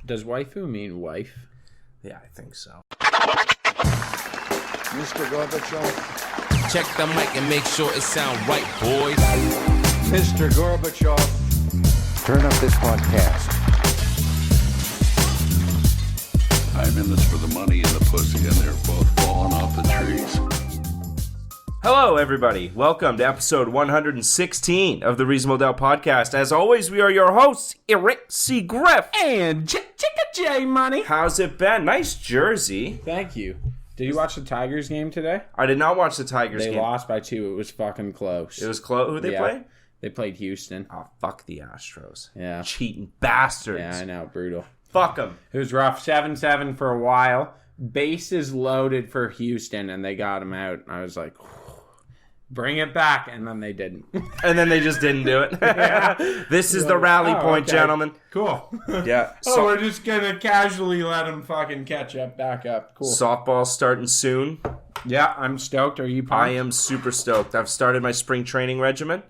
Does waifu mean wife? Yeah, I think so. Mr. Gorbachev. Check the mic and make sure it sound right, boys. Mr. Gorbachev. Turn up this podcast. I'm in this for the money and the pussy, and they're both falling off the trees. Hello, everybody. Welcome to episode 116 of the Reasonable Doubt Podcast. As always, we are your hosts, Eric C. Griff. And Chicka J Money. How's it been? Nice jersey. Thank you. Did you watch the Tigers game today? I did not watch the Tigers game. They lost by 2. It was fucking close. It was close. Who they play? They played Houston. Oh, fuck the Astros. Yeah. Cheating bastards. Yeah, I know. Brutal. Fuck them. It was rough. 7-7 for a while. Bases loaded for Houston, and they got him out. I was like, bring it back, and then they didn't. And then they just didn't do it. This is the rally point, gentlemen. Cool. Yeah. We're just gonna casually let them fucking catch up, back up. Cool. Softball's starting soon. Yeah, I'm stoked. Are you pumped? I am super stoked. I've started my spring training regimen.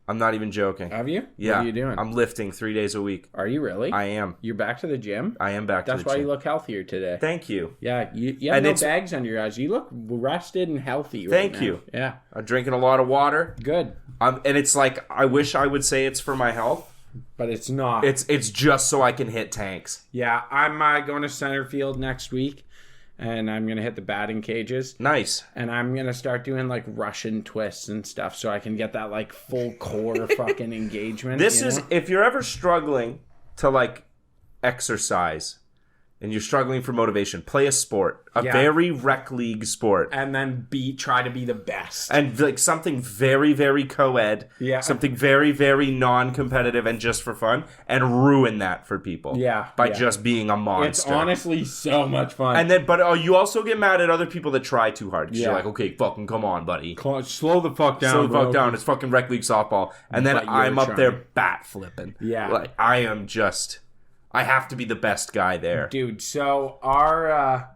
I'm not even joking. Have you? Yeah. What are you doing? I'm lifting 3 days a week. Are you really? I am. You're back to the gym? I am back to the gym. That's why you look healthier today. Thank you. Yeah, you have no bags under your eyes. You look rested and healthy right Thank now. you. Yeah. I'm drinking a lot of water. Good. And it's like, I wish I would say it's for my health. But it's not. It's just so I can hit tanks. Yeah, I'm going to center field next week. And I'm going to hit the batting cages. Nice. And I'm going to start doing like Russian twists and stuff so I can get that like full core fucking engagement. This is, if you're ever struggling to like exercise and you're struggling for motivation, play a sport. A very rec league sport. And then try to be the best. And like something very, very co-ed. Yeah. Something very, very non-competitive and just for fun. And ruin that for people. Yeah. By just being a monster. It's honestly so much fun. And then, but you also get mad at other people that try too hard. Because you're like, okay, fucking come on, buddy. Slow the fuck down. Slow the fuck down. It's fucking rec league softball. And then I'm up there bat flipping. Yeah. Like, I am just... I have to be the best guy there. Dude, so our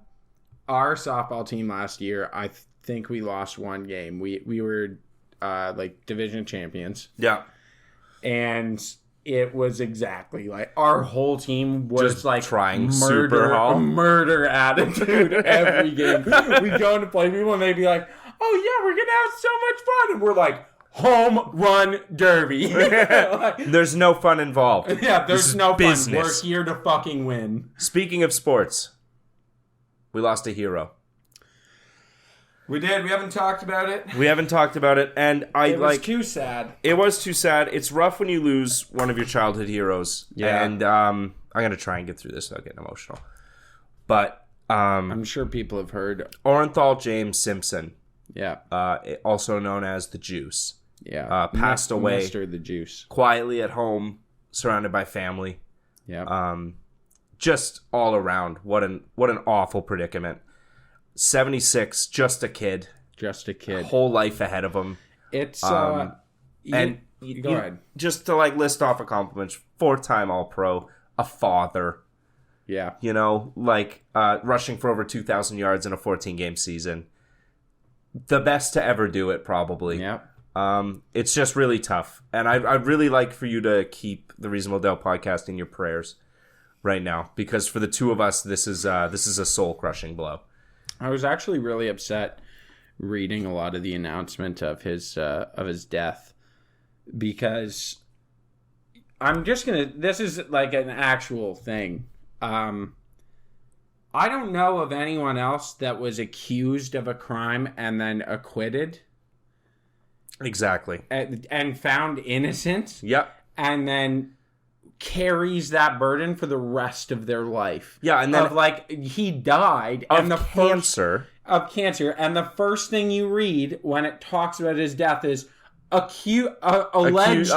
softball team last year, I think we lost one game. We were like division champions. Yeah. And it was exactly like our whole team was just like trying super hard. Murder attitude every game. We go into play people and they'd be like, "Oh yeah, we're gonna have so much fun," and we're like, home run derby. Like, there's no fun involved. Yeah, there's no business. Fun. We're here to fucking win. Speaking of sports, we lost a hero. We did. We haven't talked about it. And it was too sad. It was too sad. It's rough when you lose one of your childhood heroes. Yeah. And I'm gonna try and get through this without getting emotional. But I'm sure people have heard Orenthal James Simpson. Yeah. Also known as the Juice. Yeah. Passed away. Mr. the Juice. Quietly at home, surrounded by family. Yeah. Just all around, what an awful predicament. 76, just a kid. Whole life ahead of him. It's go ahead. Just to like list off accomplishments: 4-time All-Pro, a father. Yeah. You know, like rushing for over 2,000 yards in a 14-game season. The best to ever do it, probably. Yeah. It's just really tough. And I'd really like for you to keep the Reasonable Doubt podcast in your prayers right now. Because for the two of us, this is a soul-crushing blow. I was actually really upset reading a lot of the announcement of his death. Because I'm just going to... This is like an actual thing. I don't know of anyone else that was accused of a crime and then acquitted. Exactly. And found innocent. Yep. And then carries that burden for the rest of their life. Yeah, and then... Of like, he died. Of cancer. Of cancer. And the first thing you read when it talks about his death is... Alleged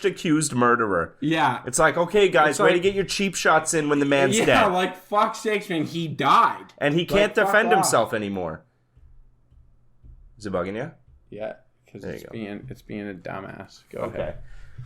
accused murderer. Yeah. It's like, okay, guys, way to get your cheap shots in when the man's dead. Yeah, like, fuck's sakes, man, he died. And he can't defend himself anymore. Is it bugging you? Yeah, because it's being a dumbass. Go ahead.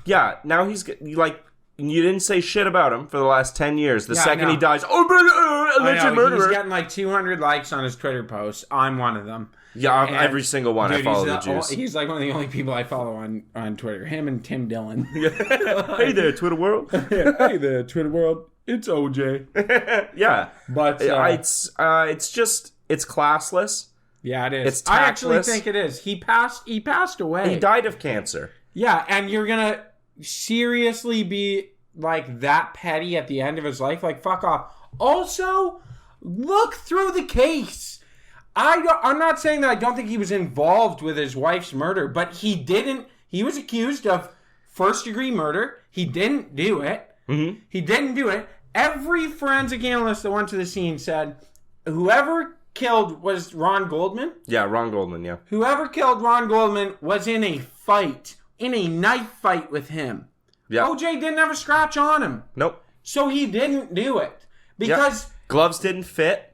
Yeah, now he's like, you didn't say shit about him for the last 10 years. The Yeah, second I he know. dies, alleged murderer. He's getting like 200 likes on his Twitter posts. I'm one of them. Yeah, And, every single one. dude, I follow the he's juice. He's like one of the only people I follow on Twitter. Him and Tim Dillon. Hey there, Twitter world. Hey there, Twitter world. It's OJ. Yeah, But it's classless. yeah, it is. It's I actually tactless. think it is. He passed away. He died of cancer. Yeah, and you're gonna seriously be like that petty at the end of his life? Like, fuck off. Also, look through the case. I'm not saying that I don't think he was involved with his wife's murder, but he didn't. He was accused of first-degree murder. He didn't do it. Mm-hmm. He didn't do it. Every forensic analyst that went to the scene said whoever killed was Ron Goldman. Yeah, Ron Goldman, yeah. Whoever killed Ron Goldman was in a fight, in a knife fight with him. Yeah. OJ didn't have a scratch on him. Nope. So he didn't do it. Because... Gloves didn't fit.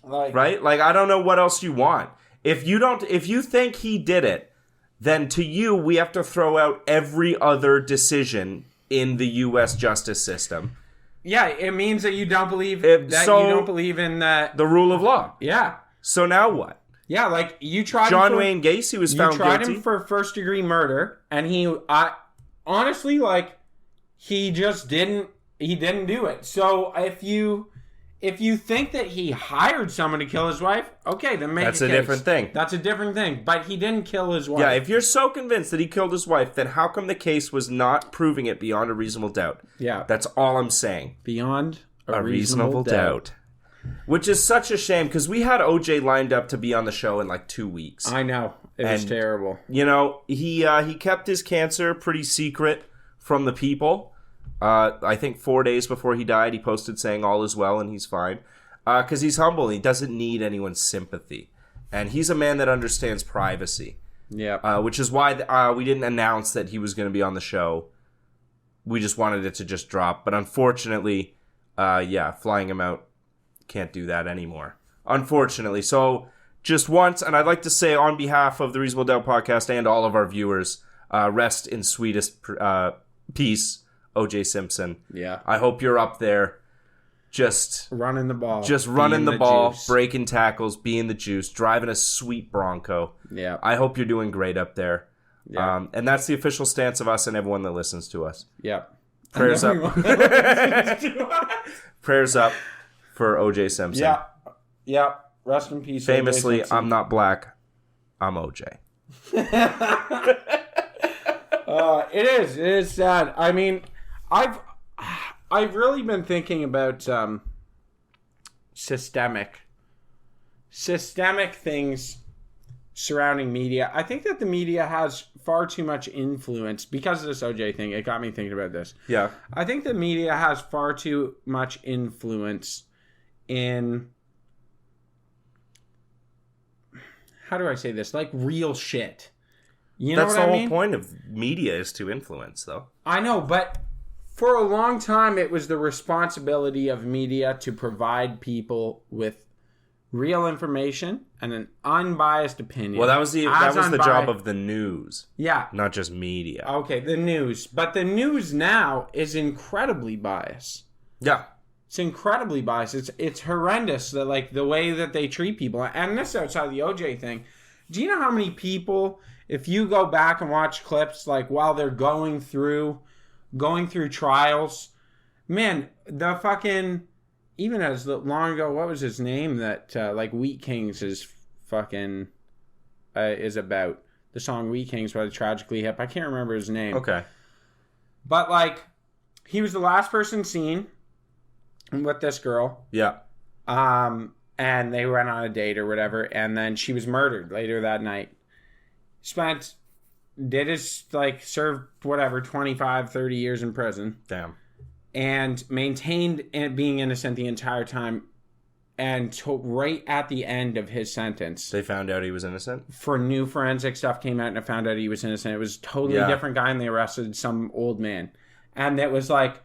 Like, Right? Like, I don't know what else you want. If you think he did it, then to you, we have to throw out every other decision in the U.S. justice system. yeah, it means that you don't believe you don't believe in that. The rule of law. Yeah. So now what? Yeah, like you tried John him for, Wayne Gacy was you found tried guilty. him for first degree murder, and honestly, like, he just didn't do it. So if you think that he hired someone to kill his wife, okay, then make That's a a case. different thing. That's a different thing. But he didn't kill his wife. Yeah, if you're so convinced that he killed his wife, then how come the case was not proving it beyond a reasonable doubt? Yeah. That's all I'm saying. Beyond A reasonable doubt. Which is such a shame, because we had OJ lined up to be on the show in like 2 weeks. I know. It was And- terrible. You know, he kept his cancer pretty secret from the people. I think 4 days before he died, he posted saying all is well and he's fine. Because he's humble. He doesn't need anyone's sympathy. And he's a man that understands privacy. Yeah. Which is why we didn't announce that he was going to be on the show. We just wanted it to just drop. But unfortunately, flying him out, can't do that anymore. Unfortunately. So just once, and I'd like to say on behalf of the Reasonable Doubt podcast and all of our viewers, rest in sweetest peace, O.J. Simpson. Yeah. I hope you're up there. Just Running the ball. running being the ball, juice. breaking tackles, being the juice, driving a sweet Bronco. Yeah. I hope you're doing great up there. Yeah. And that's the official stance of us and everyone that listens to us. Yep. Prayers up. Prayers up for O.J. Simpson. Yeah. Yeah. Rest in peace. Famously, O.J. Simpson. I'm not black. I'm O.J. It is sad. I mean, I've really been thinking about systemic things surrounding media. I think that the media has far too much influence because of this OJ thing. It got me thinking about this. Yeah. I think the media has far too much influence in, how do I say this? Like real shit. You know That's what the I whole mean? point of media is to influence, though. I know, but for a long time, it was the responsibility of media to provide people with real information and an unbiased opinion. Well, that was the job of the news, yeah. not just media. Okay, the news, but the news now is incredibly biased. Yeah. It's incredibly biased. It's horrendous that like the way that they treat people, and this outside the OJ thing. Do you know how many people, if you go back and watch clips like while they're going through trials, man, the fucking, even as long ago, what was his name that like Wheat Kings is fucking is about, the song Wheat Kings by the Tragically Hip. I can't remember his name. Okay. But like he was the last person seen with this girl. Yeah. And they went on a date or whatever, and then she was murdered later that night. Served whatever 25 30 years in prison. Damn. And maintained being innocent the entire time, and right at the end of his sentence, They found out he was innocent? for new forensic stuff came out and it found out he was innocent. It was a totally Yeah. different guy, and they arrested some old man. And it was like,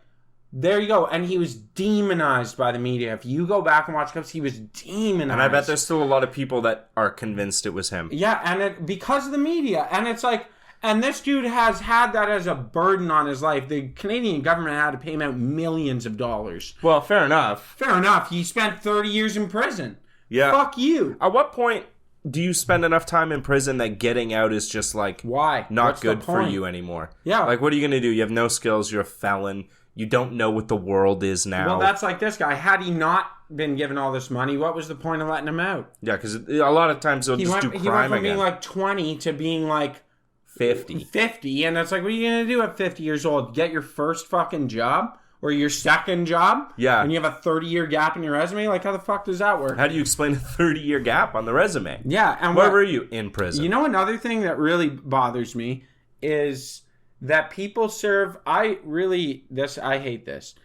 there you go. And he was demonized by the media. If you go back and watch clips, he was demonized. And I bet there's still a lot of people that are convinced it was him. Yeah, and because of the media. And it's like, And this dude has had that as a burden on his life. The Canadian government had to pay him out millions of dollars. Well, fair enough. Fair enough. He spent 30 years in prison. Yeah. Fuck you. At what point do you spend enough time in prison that getting out is just like why not What's good the for point? you anymore? Yeah. Like, what are you going to do? You have no skills. You're a felon. You don't know what the world is now. Well, that's like this guy. Had he not been given all this money, what was the point of letting him out? Yeah, because a lot of times they'll just do crime he went from again. being like 20 to being like 50, and it's like, what are you going to do at 50 years old? Get your first fucking job? Or your second job? Yeah. And you have a 30-year gap in your resume? Like, how the fuck does that work? How do you explain a 30-year gap on the resume? Yeah. And Where were you? In prison. You know, another thing that really bothers me is that people serve... I hate this.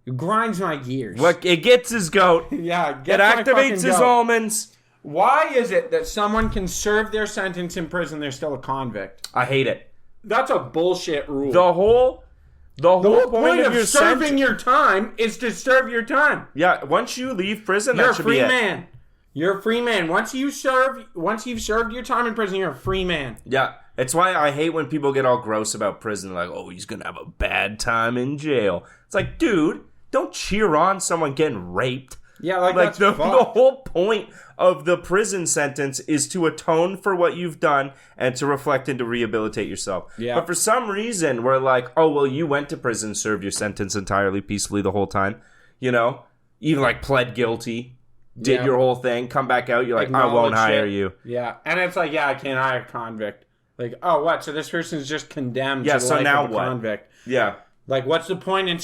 It grinds my gears. What? It gets his goat. Yeah. It activates his almonds. Why is it that someone can serve their sentence in prison, they're still a convict? I hate it. That's a bullshit rule. The whole point of your serving your time is to serve your time. Yeah, once you leave prison, You're that a should free be it. man. You're a free man. Once you've served your time in prison, you're a free man. Yeah, it's why I hate when people get all gross about prison. Like, oh, he's gonna have a bad time in jail. It's like, dude, don't cheer on someone getting raped. Yeah, like that's the fucked. whole point of the prison sentence is to atone for what you've done and to reflect and to rehabilitate yourself. Yeah. But for some reason, we're like, oh, well, you went to prison, served your sentence entirely peacefully the whole time. You know? Even like pled guilty, did your whole thing, come back out, you're like, I won't hire you. Yeah. And it's like, yeah, I can't hire a convict. Like, oh, what? So this person's just condemned Yeah, to the so life now of a what? convict. Yeah. Like, what's the point in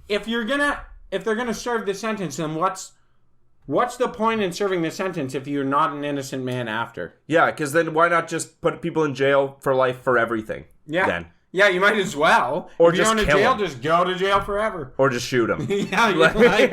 if they're gonna serve the sentence, then what's the point in serving the sentence if you're not an innocent man after? Yeah, because then why not just put people in jail for life for everything? Yeah. Then. Yeah, you might as well. Or if just you're going to kill jail, 'em. just go to jail forever. Or just shoot them. Yeah, you're like,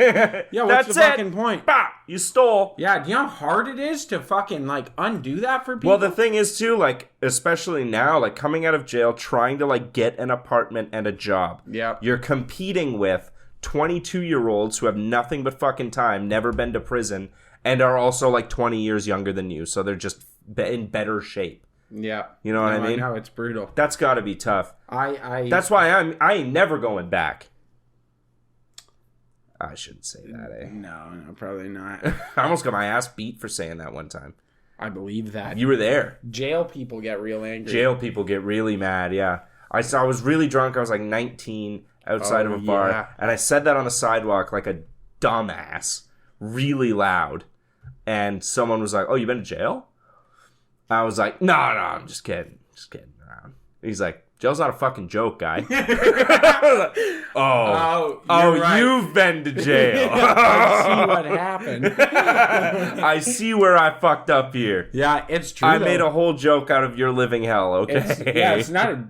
yeah, what's That's the fucking point? Bah! You stole. Yeah, do you know how hard it is to fucking, like, undo that for people? Well, the thing is, too, like, especially now, like, coming out of jail, trying to, like, get an apartment and a job. Yeah. You're competing with 22-year-olds who have nothing but fucking time, never been to prison, and are also, like, 20 years younger than you, so they're just in better shape. Yeah. You know what I mean? I know, it's brutal. That's gotta be tough. I That's why I ain't never going back. I shouldn't say that, eh? No, probably not. I almost got my ass beat for saying that one time. I believe that. You were there. Jail people get real angry. Jail people get really mad, yeah. I was really drunk. I was like 19 outside of a bar. Yeah. And I said that on the sidewalk like a dumbass, really loud. And someone was like, oh, you been to jail? I was like, no, I'm just kidding. Just kidding around. He's like, jail's not a fucking joke, guy. You're right. You've been to jail. I see what happened. I see where I fucked up here. Yeah, it's true. I though. made a whole joke out of your living hell, okay?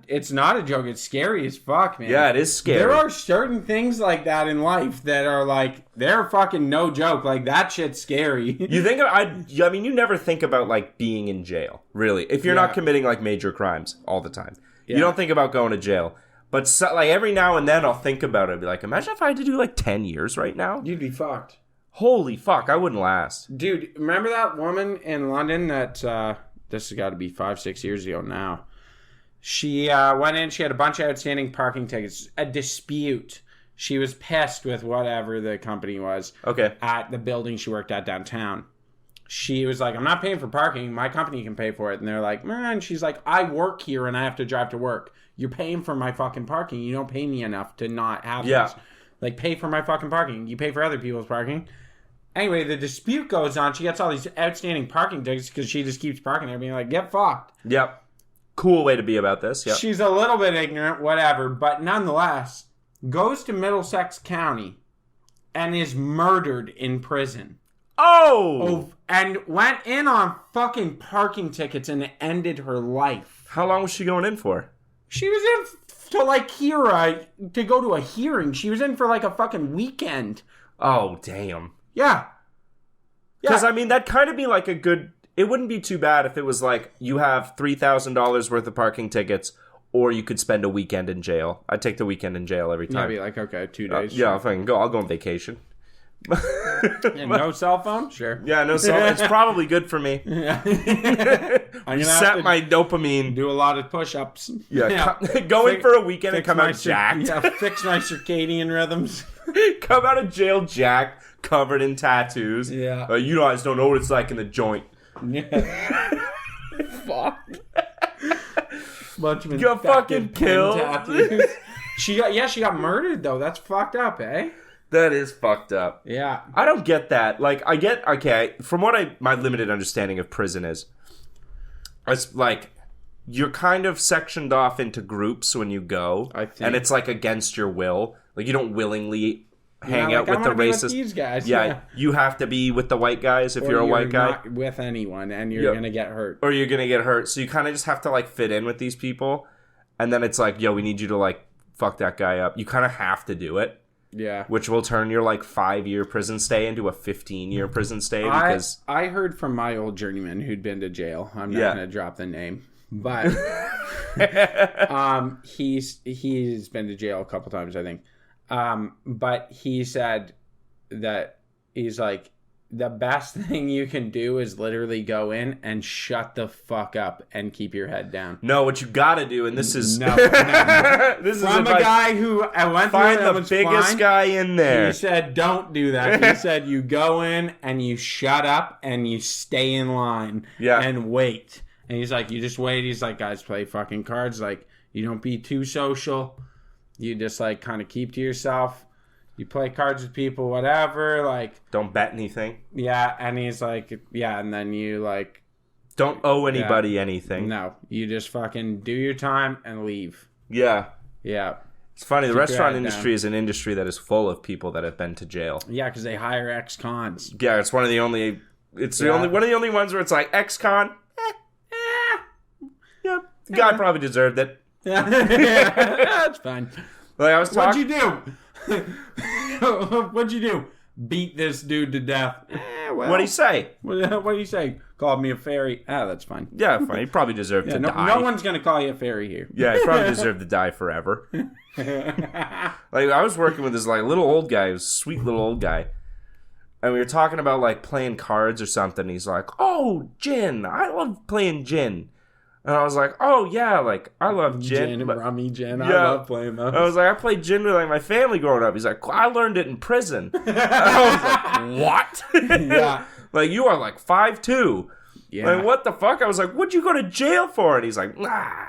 It's not a joke. It's scary as fuck, man. Yeah, it is scary. There are certain things like that in life that are like, they're fucking no joke. Like, that shit's scary. You think I mean, you never think about like being in jail, really. If you're not committing like major crimes all the time, you don't think about going to jail. But like every now and then, I'll think about it. I'll be like, imagine if I had to do like 10 years right now. You'd be fucked. Holy fuck, I wouldn't last. Dude, remember that woman in London that, this has got to be 5-6 years ago now. She went in, she had a bunch of outstanding parking tickets, a dispute. She was pissed with whatever the company was at the building she worked at downtown. She was like, I'm not paying for parking. My company can pay for it. And they're like, man, she's like, I work here and I have to drive to work. You're paying for my fucking parking. You don't pay me enough to not have this. Like, pay for my fucking parking. You pay for other people's parking. Anyway, the dispute goes on. She gets all these outstanding parking tickets because she just keeps parking there being like, get fucked. Yep. Cool way to be about this. Yep. She's a little bit ignorant, whatever. But nonetheless, goes to Middlesex County and is murdered in prison. Oh! And went in on fucking parking tickets and ended her life. How long was she going in for? She was in to like to go to a hearing. She was in for like a fucking weekend. Oh, damn. Yeah. Because, I mean, that'd kind of be like a good... It wouldn't be too bad if it was like, you have $3,000 worth of parking tickets, or you could spend a weekend in jail. I'd take the weekend in jail every Yeah, time. I'd be like, okay, 2 days. Yeah, if I can go, I'll go on vacation. And no cell phone? Sure. Yeah, no cell. It's probably good for me. Yeah. I'm gonna set have my dopamine. do a lot of push-ups. Yeah, go in for a weekend and come out jacked. Fix my circadian rhythms. Come out of jail jacked, covered in tattoos. Yeah. You guys don't know what it's like in the joint. Yeah. Fuck. Bunch of Got fucking killed. tattoos. She got murdered though. That's fucked up, eh? That is fucked up. Yeah. I don't get that. Like, from what my limited understanding of prison is, it's like, you're kind of sectioned off into groups when you go, I think. and it's like against your will. Like, you don't willingly hang out like, with the I wanna be racist. with these guys. Yeah, you have to be with the white guys if Or you're a white guy. Not with anyone, and you're gonna get hurt. Or you're gonna get hurt. So you kind of just have to like fit in with these people, and then it's like, yo, we need you to like fuck that guy up. You kind of have to do it. Yeah. Which will turn your like 5-year prison stay into a 15-year prison stay because I heard from my old journeyman who'd been to jail. I'm not gonna drop the name, but he's been to jail a couple times, I think. But he said that he's like, the best thing you can do is literally go in and shut the fuck up and keep your head down. No, what you gotta do, and this is no. this is From a guy who I went find through the biggest fine, guy in there. He said, don't do that. He said, you go in and you shut up and you stay in line and wait. And he's like, you just wait. He's like, guys, play fucking cards. Like, you don't be too social. You just like kind of keep to yourself. You play cards with people, whatever. Like, don't bet anything. Yeah, and he's like, yeah, and then you like don't owe anybody anything. No, you just fucking do your time and leave. Yeah. It's funny. The Keep restaurant your head industry down. is an industry that is full of people that have been to jail. Yeah, because they hire ex-cons. Yeah, it's one of the only. It's the only one of the only ones where it's like ex-con. Yeah, the guy probably deserved it. Yeah, that's fine. Like I was talking. What'd you do? What'd you do? Beat this dude to death. Well, What'd he say? What'd he say? Called me a fairy. That's fine. Yeah, fine. He probably deserved to die. No one's gonna call you a fairy here. Yeah, he probably deserved to die forever. Like I was working with this like little old guy, he was a sweet little old guy, and we were talking about like playing cards or something. He's like, "Oh, gin! I love playing gin." And I was like, "Oh yeah, like I love gin, Gin, rummy gin. Yeah. I love playing those." I was like, "I played gin with like my family growing up." He's like, "I learned it in prison." And I was like, "What?" Yeah. Like you are like 5'2". Yeah. Like what the fuck? I was like, "What'd you go to jail for?" And he's like, "Nah."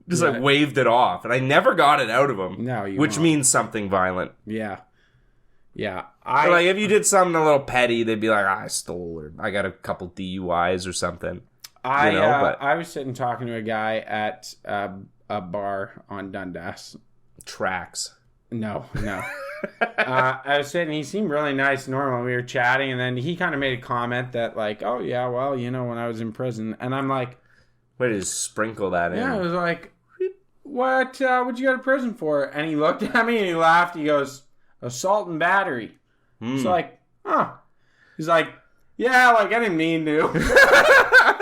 Just like waved it off, and I never got it out of him. No, you which won't. means something violent. Yeah. Like if you did something a little petty, they'd be like, "I stole," or "I got a couple DUIs or something." I was sitting talking to a guy at a bar on Dundas. Tracks. No. I was sitting, he seemed really nice, normal. We were chatting, and then he kind of made a comment that, like, oh, yeah, well, you know, when I was in prison. And I'm like... Way to sprinkle that in. Yeah, I was like, what'd you go to prison for? And he looked at me and he laughed. He goes, assault and battery. It's like, huh. He's like, yeah, like, I didn't mean to.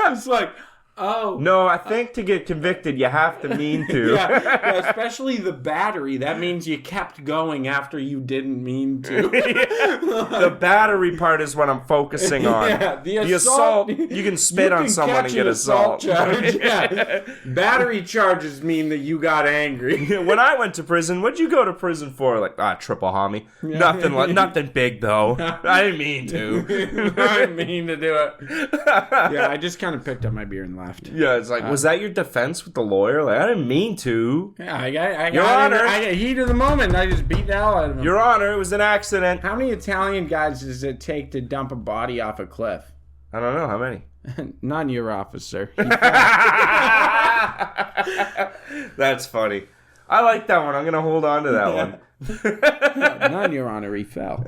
It's like, oh. No, I think to get convicted, you have to mean to. Yeah, especially the battery. That means you kept going after you didn't mean to. The battery part is what I'm focusing on. Yeah, the assault, you can spit on someone and get assault. Charge. Yeah. Battery charges mean that you got angry. When I went to prison, what'd you go to prison for? Like, triple homie. Yeah. Nothing big, though. I didn't mean to. I didn't mean to do it. Yeah, I just kind of picked up my beer and left. Yeah, it's like, was that your defense with the lawyer? Like, I didn't mean to. Yeah, I got Your Honor. I got heat of the moment. I just beat the hell out of him. Your Honor, it was an accident. How many Italian guys does it take to dump a body off a cliff? I don't know. How many? None, your office, sir. That's funny. I like that one. I'm going to hold on to that one. None, your honor, he fell.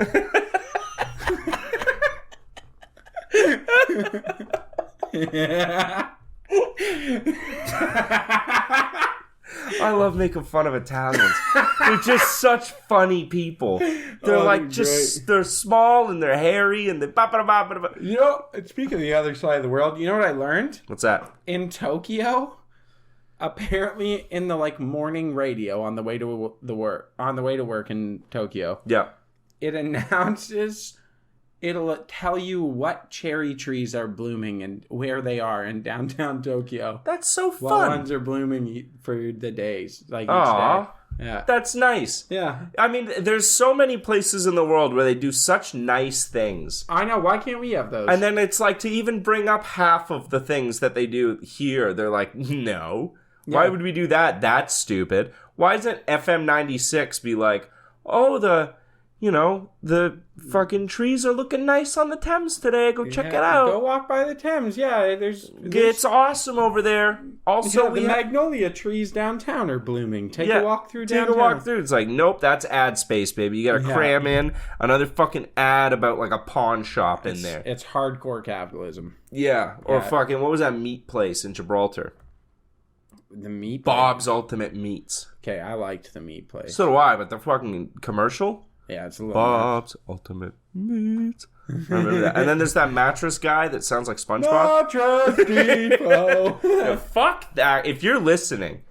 I love making fun of Italians. They're just such funny people. They're like just they're small and they're hairy and they You know, speaking of the other side of the world, you know what I learned? What's that? In Tokyo, apparently in the like morning radio on the way to work in Tokyo. Yeah. It announces it'll tell you what cherry trees are blooming and where they are in downtown Tokyo. That's so What fun. ones are blooming for the days, like each Aw. day. Yeah. That's nice. Yeah. I mean, there's so many places in the world where they do such nice things. I know. Why can't we have those? And then it's like to even bring up half of the things that they do here, they're like, no. Why Yeah. would we do that? That's stupid. Why doesn't FM 96 be like, oh, the fucking trees are looking nice on the Thames today. Go check it out. Go walk by the Thames. Yeah, there's It's awesome over there. Also, the magnolia trees downtown are blooming. Take a walk through Take downtown. a walk through. It's like, nope, that's ad space, baby. You gotta cram in another fucking ad about like a pawn shop in there. It's hardcore capitalism. Yeah. Or fucking, what was that meat place in Gibraltar? The meat Bob's Ultimate Meats. Okay, I liked the meat place. So do I, but the fucking commercial? Yeah, it's a little. Bob's Ultimate Meats. I remember that. And then there's that mattress guy that sounds like SpongeBob. Mattress Depot. Yeah, fuck that. If you're listening,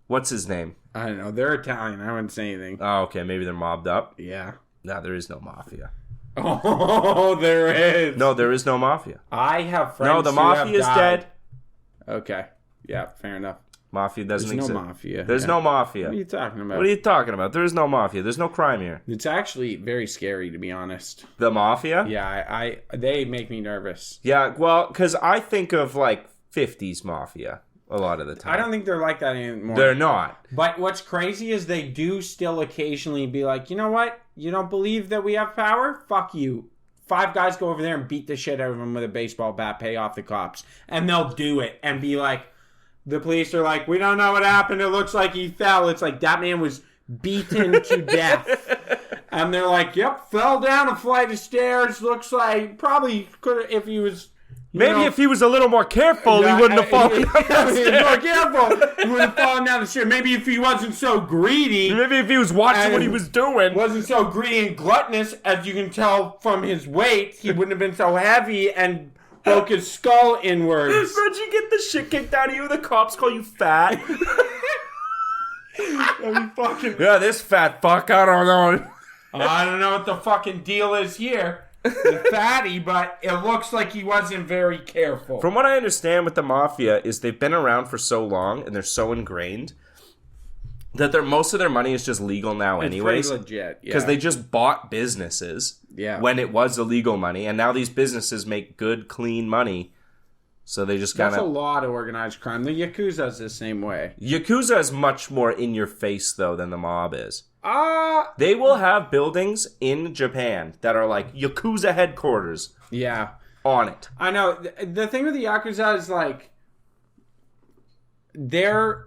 what's his name? I don't know. They're Italian. I wouldn't say anything. Oh, okay. Maybe they're mobbed up. Yeah. No, there is no mafia. Oh, there is. No, there is no mafia. I have friends. No, the who mafia have is died. dead. Okay. Yeah, fair enough. Mafia doesn't There's exist. no mafia. There's Yeah. no mafia. What are you talking about? What are you talking about? There is no mafia. There's no crime here. It's actually very scary, to be honest. The mafia? Yeah, I they make me nervous. Yeah, well, because I think of like 50s mafia a lot of the time. I don't think they're like that anymore. They're not. But what's crazy is they do still occasionally be like, you know what? You don't believe that we have power? Fuck you. 5 guys go over there and beat the shit out of them with a baseball bat, pay off the cops. And they'll do it and be like, the police are like, we don't know what happened. It looks like he fell. It's like, that man was beaten to death. And they're like, yep, fell down a flight of stairs. Looks like probably could have, if he was... Maybe if he was a little more careful, he wouldn't have fallen down the stairs. More careful. He would have fallen down the stairs. Maybe if he wasn't so greedy... Maybe if he was watching what he was doing. Wasn't so greedy and gluttonous, as you can tell from his weight, he wouldn't have been so heavy and broke his skull inwards. How'd you get the shit kicked out of you? The cops call you fat. Yeah, this fat fuck, I don't know. I don't know what the fucking deal is here. The fatty, but it looks like he wasn't very careful. From what I understand with the mafia is they've been around for so long and they're so ingrained that most of their money is just legal now anyways. It's pretty legit, Because they just bought businesses when it was illegal money, and now these businesses make good, clean money. So they just kind That's a of... lot of organized crime. The Yakuza's the same way. Yakuza is much more in your face, though, than the mob is. They They will have buildings in Japan that are like Yakuza headquarters Yeah. on it. I know. The thing with the Yakuza is, like, they're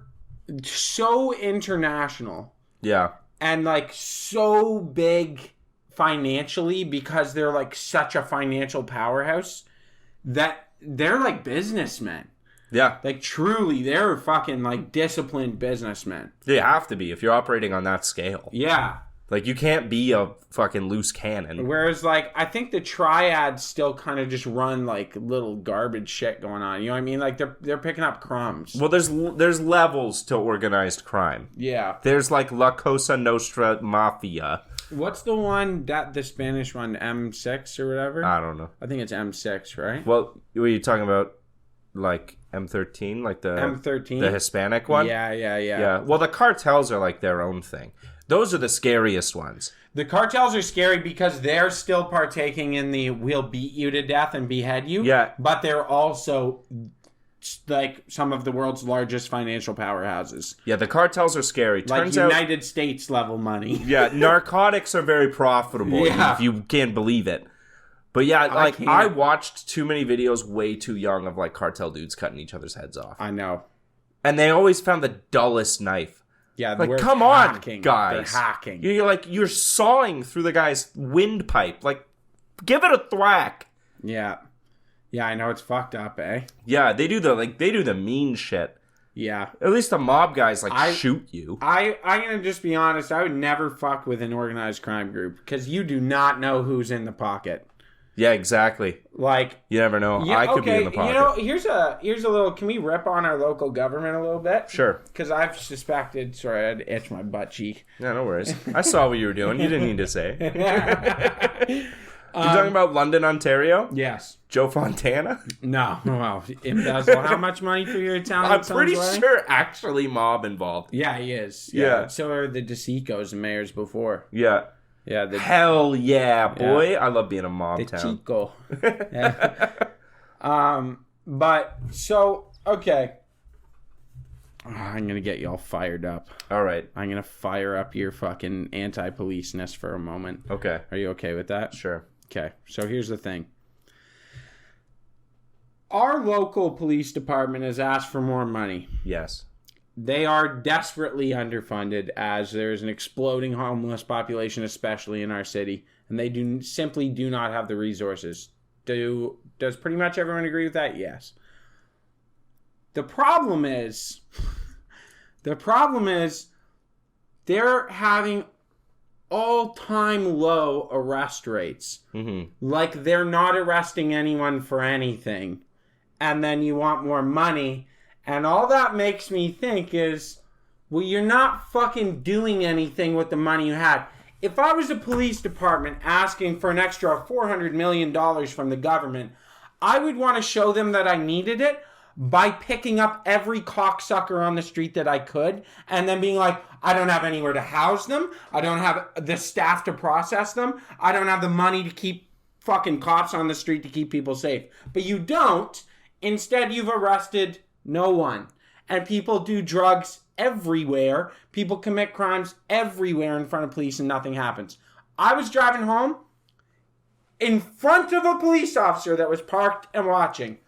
so international Yeah. and, like, so big financially because they're, like, such a financial powerhouse that they're, like, businessmen. Yeah. Like, truly, they're fucking, like, disciplined businessmen. They have to be if you're operating on that scale. Yeah. Like, you can't be a fucking loose cannon. Whereas, like, I think the triads still kind of just run, like, little garbage shit going on. You know what I mean? Like, they're picking up crumbs. Well, there's levels to organized crime. Yeah. There's, like, La Cosa Nostra Mafia. What's the one, the Spanish one, M6 or whatever? I don't know. I think it's M6, right? Well, were you talking about, like, M13? Like the M13? The Hispanic one? Yeah. Yeah. Well, the cartels are, like, their own thing. Those are the scariest ones. The cartels are scary because they're still partaking in the we'll beat you to death and behead you. Yeah. But they're also, like, some of the world's largest financial powerhouses. Yeah, the cartels are scary. Like Turns out, United States level money. yeah, narcotics are very profitable, Yeah. if you can believe it. But yeah, like, can't. I watched too many videos way too young of, like, cartel dudes cutting each other's heads off. I know. And they always found the dullest knife. Yeah, Like, we're come on, hacking. guys. They're hacking. You're sawing through the guy's windpipe. Like, give it a thwack. Yeah. Yeah, I know it's fucked up, eh? Yeah, they do the mean shit. Yeah. At least the mob guys, like, shoot you. I'm gonna just be honest, I would never fuck with an organized crime group because you do not know who's in the pocket. Yeah, exactly. Like, You never know. yeah, I could be in the pocket. You know, here's a little. Can we rip on our local government a little bit? Sure. Because I've suspected. Sorry, I had to itch my butt cheek. Yeah, no worries. I saw what you were doing. You didn't need to say. You're talking about London, Ontario? Yes. Joe Fontana? No. Well, embezzle how much money for your Italian I'm son's pretty wedding? sure actually mob involved. Yeah, he is. Yeah. So are the DeSicos and mayors before. Yeah. Yeah. Hell yeah, boy. I love being a mob The town. Chico. Yeah. But, so, okay. I'm going to get you all fired up. All right. I'm going to fire up your fucking anti-policeness for a moment. Okay. Are you okay with that? Sure. Okay. So here's the thing. Our local police department has asked for more money. Yes. They are desperately underfunded as there's an exploding homeless population, especially in our city, and they simply do not have the resources. Does pretty much everyone agree with that? Yes. The problem is they're having all-time low arrest rates. Mm-hmm. Like they're not arresting anyone for anything. And then you want more money. And all that makes me think is, well, you're not fucking doing anything with the money you had. If I was a police department asking for an extra $400 million from the government, I would want to show them that I needed it by picking up every cocksucker on the street that I could and then being like, I don't have anywhere to house them. I don't have the staff to process them. I don't have the money to keep fucking cops on the street to keep people safe. But you don't. Instead, you've arrested no one. And people do drugs everywhere. People commit crimes everywhere in front of police and nothing happens. I was driving home in front of a police officer that was parked and watching.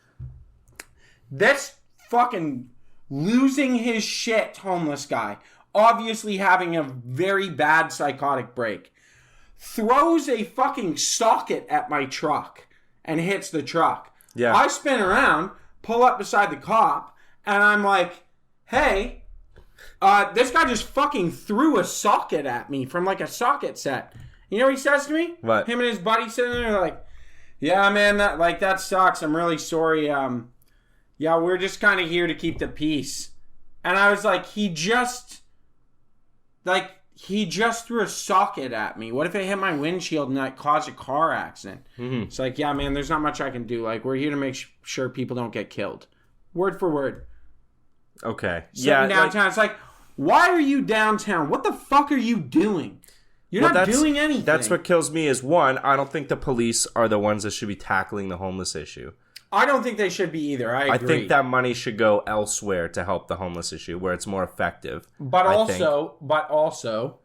This fucking losing his shit homeless guy, obviously having a very bad psychotic break, throws a fucking socket at my truck and hits the truck. Yeah. I spin around, pull up beside the cop, and I'm like, hey, this guy just fucking threw a socket at me from like a socket set. You know what he says to me? What? Him and his buddy sitting there like, yeah, man, that sucks. I'm really sorry. Yeah, we're just kind of here to keep the peace. And I was like, he just threw a socket at me. What if it hit my windshield and that caused a car accident? Mm-hmm. It's like, yeah, man, there's not much I can do. Like, we're here to make sure people don't get killed. Word for word. Okay. Sitting downtown. It's like, why are you downtown? What the fuck are you doing? You're not doing anything. That's what kills me is, one, I don't think the police are the ones that should be tackling the homeless issue. I don't think they should be either. I agree. I think that money should go elsewhere to help the homeless issue, where it's more effective. But also,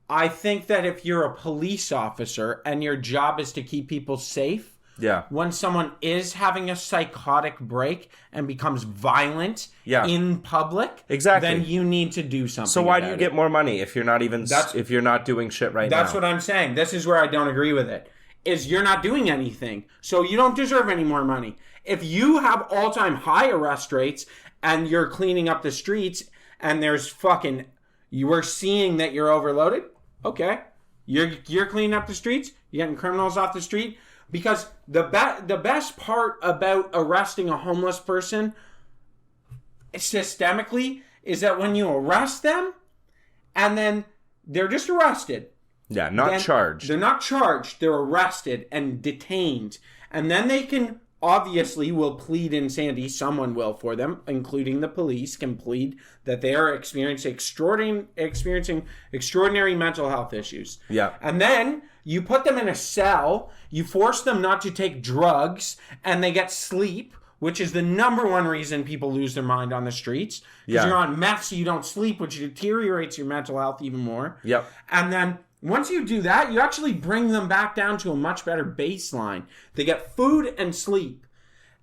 I think that if you're a police officer and your job is to keep people safe, yeah, when someone is having a psychotic break and becomes violent in public, exactly, then you need to do something. So why do you get more money if you're not doing shit right now? That's what I'm saying. This is where I don't agree with it. Is you're not doing anything. So you don't deserve any more money. If you have all-time high arrest rates and you're cleaning up the streets and you are seeing that you're overloaded, okay. You're cleaning up the streets, you're getting criminals off the street. Because the best part about arresting a homeless person systemically is that when you arrest them and then they're just arrested. Yeah, not charged. They're not charged. They're arrested and detained. And then they can, obviously, will plead insanity. Someone will for them, including the police, can plead that they are experiencing extraordinary mental health issues. Yeah. And then you put them in a cell, you force them not to take drugs, and they get sleep, which is the number one reason people lose their mind on the streets. Because you're on meth, so you don't sleep, which deteriorates your mental health even more. Yep. And then once you do that, you actually bring them back down to a much better baseline. They get food and sleep.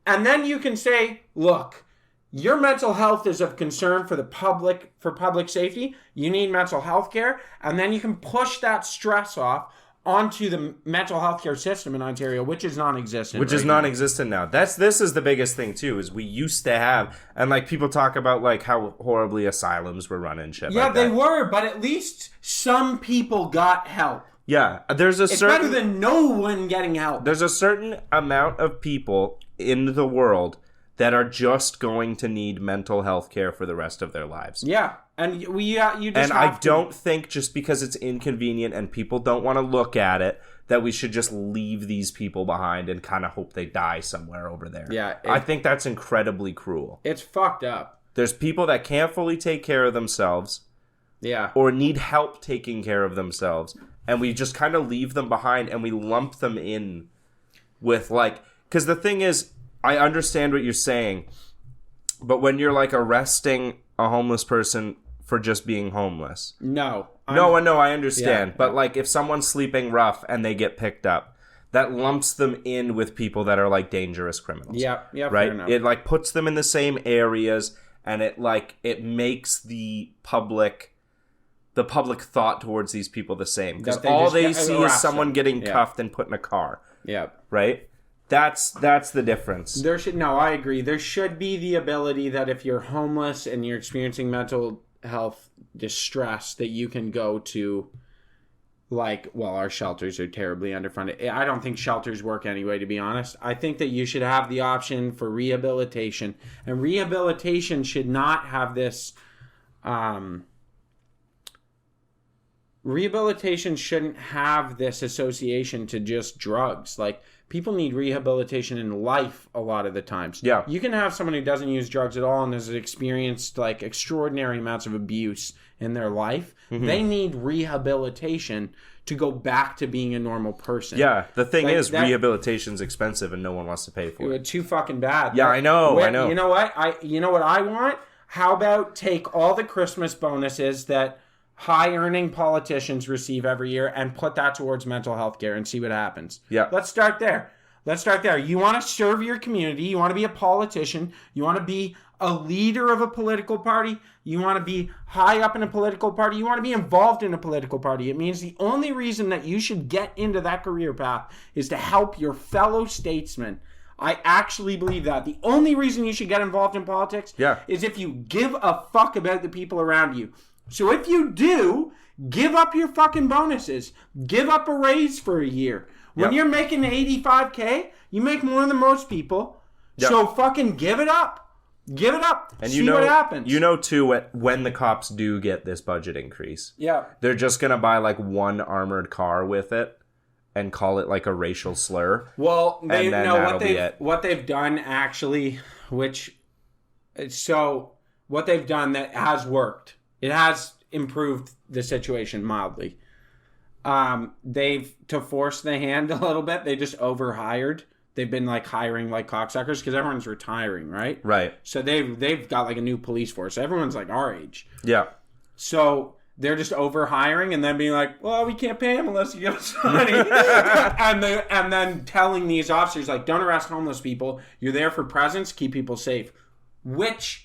And then you can say, look, your mental health is of concern for public safety. You need mental health care. And then you can push that stress off onto the mental health care system in Ontario, which is non-existent. Which is non-existent now. This is the biggest thing too, is we used to have, and like people talk about like how horribly asylums were run and shit. Yeah, like that. they were, but at least some people got help. Yeah, It's better than no one getting help. There's a certain amount of people in the world that are just going to need mental health care for the rest of their lives. Yeah. And you just and I don't think just because it's inconvenient and people don't want to look at it that we should just leave these people behind and kind of hope they die somewhere over there. Yeah. I think that's incredibly cruel. It's fucked up. There's people that can't fully take care of themselves. Yeah. Or need help taking care of themselves. And we just kind of leave them behind and we lump them in with like... Because the thing is, I understand what you're saying, but when you're like arresting a homeless person for just being homeless... No, I understand. Yeah. But like if someone's sleeping rough and they get picked up, that lumps them in with people that are like dangerous criminals. Yeah, right? Fair enough. It like puts them in the same areas and it makes the public thought towards these people the same, because all they see is someone getting cuffed and put in a car. Yeah. Right? That's the difference. I agree. There should be the ability that if you're homeless and you're experiencing mental health distress, that you can go to, like, well, our shelters are terribly underfunded. I don't think shelters work anyway, to be honest. I think that you should have the option for rehabilitation, and rehabilitation should not have this... Rehabilitation shouldn't have this association to just drugs. Like, people need rehabilitation in life a lot of the times. Yeah. You can have someone who doesn't use drugs at all and has experienced, like, extraordinary amounts of abuse in their life. Mm-hmm. They need rehabilitation to go back to being a normal person. Yeah, the thing is, rehabilitation's expensive and no one wants to pay for it. Too fucking bad. Yeah, I know. You know what? You know what I want? How about take all the Christmas bonuses that high-earning politicians receive every year and put that towards mental health care and see what happens. Yeah. Let's start there. You want to serve your community. You want to be a politician. You want to be a leader of a political party. You want to be high up in a political party. You want to be involved in a political party. It means the only reason that you should get into that career path is to help your fellow statesmen. I actually believe that. The only reason you should get involved in politics is if you give a fuck about the people around you. So if you do, give up your fucking bonuses. Give up a raise for a year. When you're making $85K, you make more than most people. Yep. So fucking give it up. Give it up. And see what happens. You know, too, when the cops do get this budget increase, they're just going to buy like one armored car with it and call it like a racial slur. Well, what they've done actually, what they've done that has worked. It has improved the situation mildly. To force the hand a little bit, they just overhired. They've been like hiring like cocksuckers because everyone's retiring, right? Right. So they've got like a new police force. Everyone's like our age. Yeah. So they're just overhiring and then being like, well, we can't pay him unless you give us money. and then telling these officers, like, don't arrest homeless people. You're there for presence, keep people safe. Which...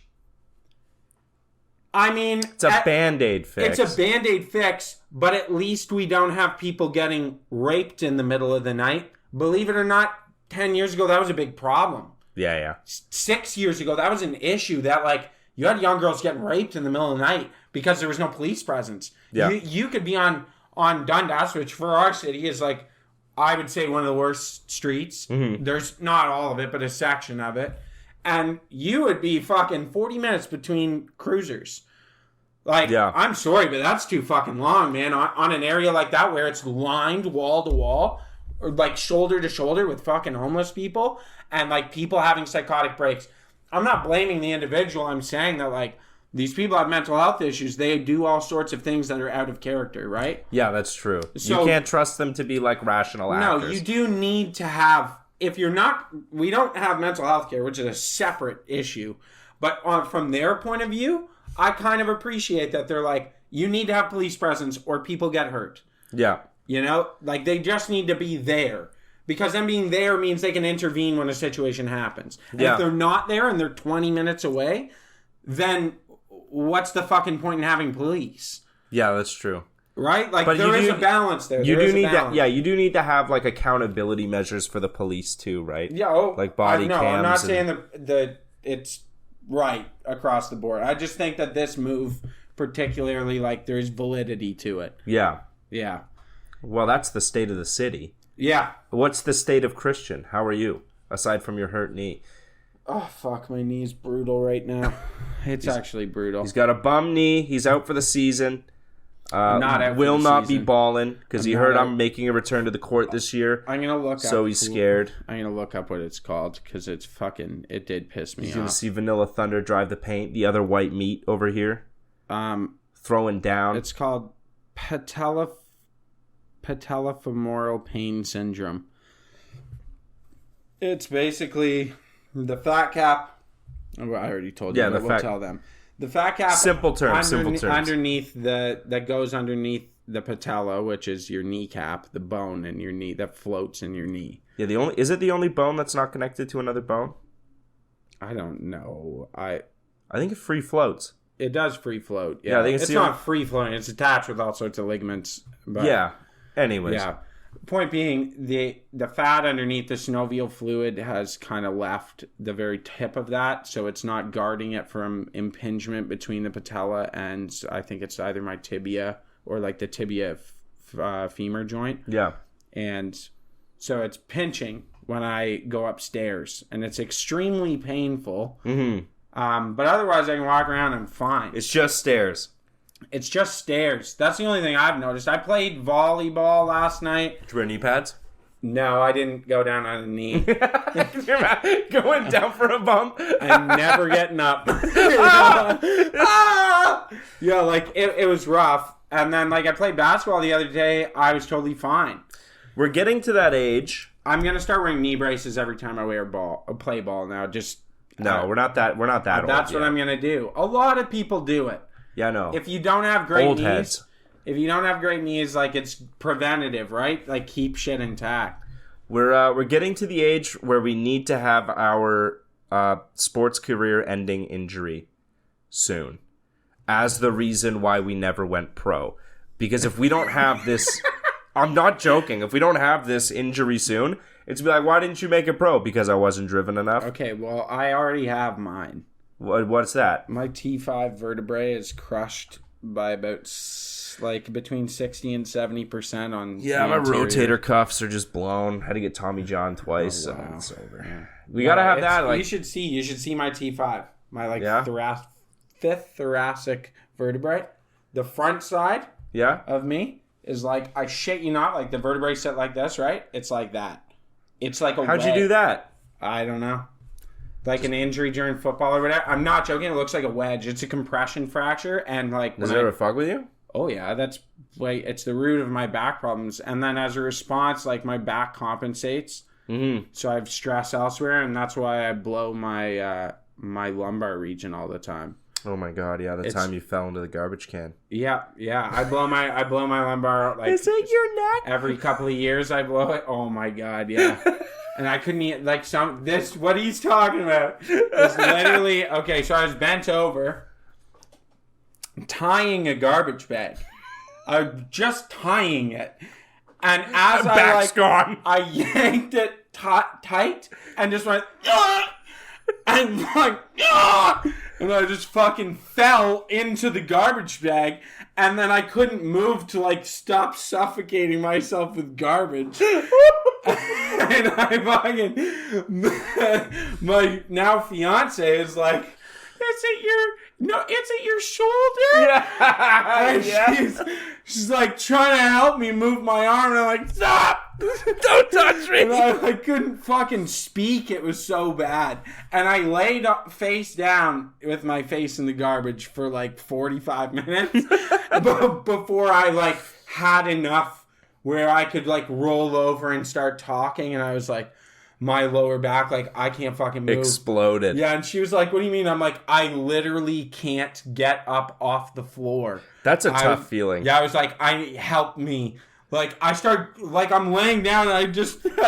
I mean... It's a Band-Aid fix. It's a Band-Aid fix, but at least we don't have people getting raped in the middle of the night. Believe it or not, 10 years ago, that was a big problem. Yeah. 6 years ago, that was an issue that, like, you had young girls getting raped in the middle of the night because there was no police presence. Yeah. You could be on Dundas, which for our city is, like, I would say one of the worst streets. Mm-hmm. There's not all of it, but a section of it. And you would be fucking 40 minutes between cruisers. Like, I'm sorry, but that's too fucking long, man. On an area like that where it's lined wall to wall, or like shoulder to shoulder with fucking homeless people, and like people having psychotic breaks. I'm not blaming the individual. I'm saying that, like, these people have mental health issues. They do all sorts of things that are out of character, right? Yeah, that's true. So, you can't trust them to be like rational actors. No, you do need to have... If you're not, we don't have mental health care, which is a separate issue. But from their point of view, I kind of appreciate that they're like, you need to have police presence or people get hurt. Yeah. You know, like they just need to be there. Because them being there means they can intervene when a situation happens. And if they're not there and they're 20 minutes away, then what's the fucking point in having police? Yeah, that's true. Right? Like, there is a balance there. You do need to have, like, accountability measures for the police, too, right? Yeah. Like body cams. I'm not saying that it's right across the board. I just think that this move, particularly, like, there's validity to it. Yeah. Yeah. Well, that's the state of the city. Yeah. What's the state of Christian? How are you, aside from your hurt knee? Oh, fuck. My knee's brutal right now. It's actually brutal. He's got a bum knee. He's out for the season. Not out for will the not season. be balling because he I'm heard not I'm making a return to the court this year. I'm going to look up. So he's scared. I'm going to look up what it's called because it's fucking... It did piss me He's off. going to see Vanilla Thunder drive the paint. The other white meat over here. Throwing down. It's called patellofemoral pain syndrome. It's basically the fat cap. Oh, I already told you. Yeah, but we'll tell them. The fat cap. Simple terms. Underneath that goes underneath the patella, which is your kneecap, the bone in your knee that floats in your knee. Yeah, is it the only bone that's not connected to another bone? I don't know. I think it free floats. It does free float. Yeah, I think it's not free floating. It's attached with all sorts of ligaments. But yeah. Anyways. Yeah. Point being, the fat underneath the synovial fluid has kind of left the very tip of that, so it's not guarding it from impingement between the patella and I think it's either my tibia or like the tibia femur joint. Yeah. And so it's pinching when I go upstairs, and it's extremely painful. Mm-hmm. But otherwise, I can walk around and I'm fine. It's just stairs. It's just stairs. That's the only thing I've noticed. I played volleyball last night. Did you wear knee pads? No, I didn't go down on a knee. Going down for a bump. I'm never getting up. Yeah, like it was rough. And then like I played basketball the other day. I was totally fine. We're getting to that age. I'm gonna start wearing knee braces every time I play ball now. We're not that old. That's what I'm gonna do. A lot of people do it. Yeah, I know. If you don't have great old knees, heads. If you don't have great knees, like it's preventative, right? Like keep shit intact. We're getting to the age where we need to have our sports career ending injury soon as the reason why we never went pro. Because if we don't have this, I'm not joking. If we don't have this injury soon, it's be like, why didn't you make it pro? Because I wasn't driven enough. Okay, well I already have mine. What's that? My T5 vertebrae is crushed by about like between 60 and 70% on. Yeah, my rotator cuffs are just blown. Had to get Tommy John twice. Oh, wow. So it's over. Yeah. We gotta have that. Like you should see my T5, my like Yeah? fifth thoracic vertebrae. The front side of me is like, I shit you not, like the vertebrae set like this, right? It's like that. It's like a. How'd you do that? I don't know. Like an injury during football or whatever. I'm not joking. It looks like a wedge. It's a compression fracture, and like. Does it ever fuck with you? Oh yeah, it's the root of my back problems, and then as a response, like my back compensates. Mm-hmm. So I have stress elsewhere, and that's why I blow my my lumbar region all the time. Oh my god, yeah, time you fell into the garbage can. Yeah. I blow my lumbar like. Is it your neck? Every couple of years I blow it. Oh my god, yeah. And I couldn't eat, like, what he's talking about is literally, okay, so I was bent over, tying a garbage bag. I was just tying it. And as I yanked it tight and just went, ah! And like, ah! And I just fucking fell into the garbage bag. And then I couldn't move to like stop suffocating myself with garbage. And I fucking, my now fiance is like, it's at your shoulder? Yeah. And she's like trying to help me move my arm, and I'm like, stop! Don't touch me! And I couldn't fucking speak, it was so bad. And I laid up face down with my face in the garbage for like 45 minutes before I like had enough where I could like roll over and start talking, and I was like, my lower back, like, I can't fucking move. Exploded. Yeah, and she was like, what do you mean? I'm like, I literally can't get up off the floor. That's a tough feeling. Yeah, I was like, help me. Like, I start, like, I'm laying down and I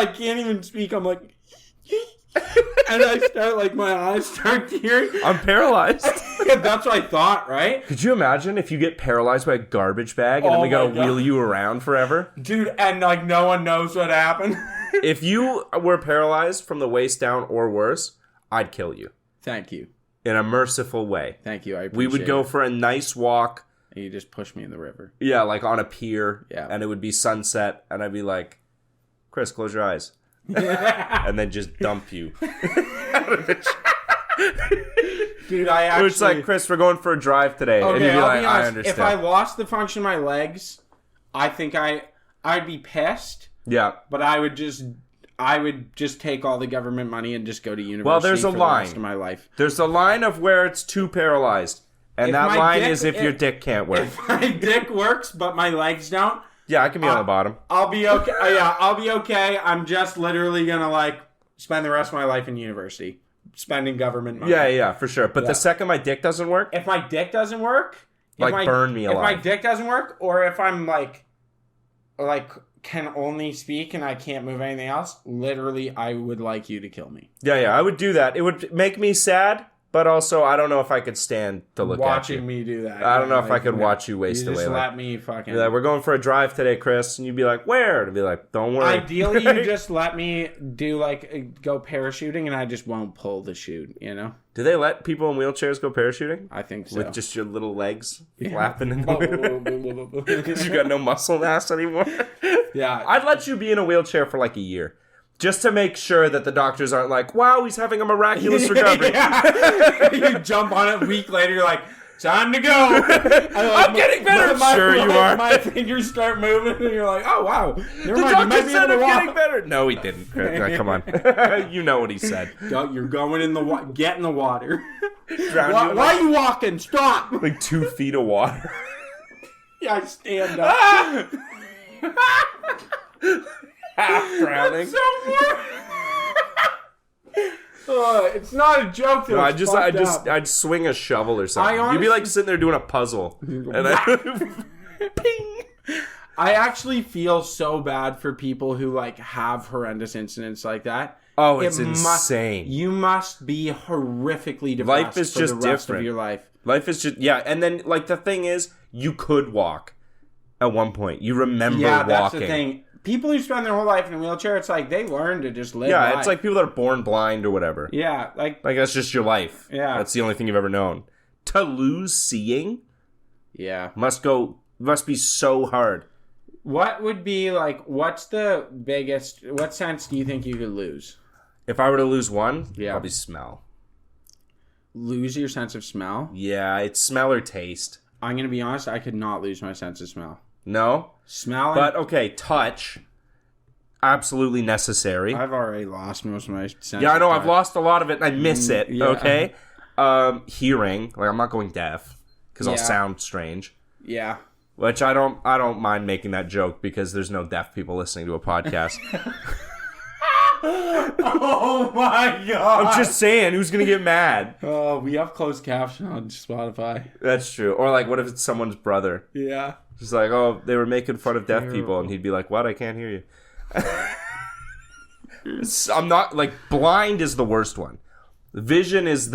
can't even speak. I'm like, and I start, like, my eyes start tearing. I'm paralyzed. That's what I thought, right? Could you imagine if you get paralyzed by a garbage bag and then we gotta wheel you around forever? Dude, and, like, no one knows what happened. If you were paralyzed from the waist down or worse, I'd kill you. Thank you. In a merciful way. Thank you, I appreciate We would go for a nice walk. And you just push me in the river. Yeah, like on a pier. Yeah. And it would be sunset, and I'd be like, Chris, close your eyes. And then just dump you. out of the Dude, I actually... It's like, Chris, we're going for a drive today. Okay, and you'd be I'll like, be honest. I understand. If I lost the function of my legs, I think I'd be pissed. Yeah. But I would just take all the government money and just go to university. Well, there's a for line. The rest of my life. There's a line of where it's too paralyzed. And If that my line dick- is if your dick can't work. If my dick works, but my legs don't, Yeah, I can be on the bottom. I'll be okay. I'll be okay. I'm just literally gonna like spend the rest of my life in university, spending government money. Yeah, for sure. But Yeah. the second my dick doesn't work, If my dick doesn't work, burn me If my alive. dick doesn't work, or if I'm like can only speak and I can't move anything else, literally, I would like you to kill me. I would do that. It would make me sad, but also I don't know if I could stand to look Watching at you. me do that. I don't know if I Like, could watch you waste you away. just Like, let me fucking. be like, we're going for a drive today, Chris, and you'd be like, where? And I'd be like, don't worry. Ideally, you just let me do go parachuting, and I just won't pull the chute. You know, Do they let people in wheelchairs go parachuting I think so. with just your little legs flapping in the wind? yeah, Because you got no muscle mass anymore. yeah. I'd let you be in a wheelchair for like a year. Just to make sure that the doctors aren't like, wow, he's having a miraculous recovery. You jump on it a week later, you're like, time to go. I'm getting better. Sure you are. My fingers start moving, and you're like, oh, wow. Never The mind, you doctor might be said able I'm to getting walk. better. No, he didn't. Come on. You know what he said. You're going in the get in the water. Drown Why, you in why are you walking? Stop. like 2 feet of water. Yeah, I stand up. Half drowning. So it's not a joke though. No, It's I'd swing a shovel or something. I You'd be like honestly- sitting there doing a puzzle. And ping. I actually feel so bad for people who like have horrendous incidents like that. Oh, it's It insane. You must be horrifically depressed Life is for just the rest different. of your life. Life is just, and then, like, the thing is, you could walk at one point. You remember Yeah, walking. that's the thing. People who spend their whole life in a wheelchair, it's like they learn to just live Yeah, life. it's like people that are born blind or whatever. Yeah, like Like, that's just your life. Yeah. That's the only thing you've ever known. To lose seeing yeah. must be so hard. What would be like? What's the biggest? What sense do you think you could lose? If I were to lose one, Yeah. probably smell. Lose your sense of smell? Yeah, it's smell or taste. I'm gonna be honest. I could not lose my sense of smell. No? Smell. But, okay, touch. Absolutely necessary. I've already lost most of my sense. Yeah, I know. of I've touch. lost a lot of it, and I miss it. yeah. Okay, hearing. Like, I'm not going deaf because I'll Yeah. sound strange. Yeah. Which I don't mind making that joke because there's no deaf people listening to a podcast. Oh my god. I'm just saying, who's gonna get mad? Oh, we have closed caption on Spotify. That's true. Or like, what if it's someone's brother? Yeah. Just like, oh, they were making fun of deaf people, and he'd be like, "What? I can't hear you." I'm not like blind is the worst one. Vision is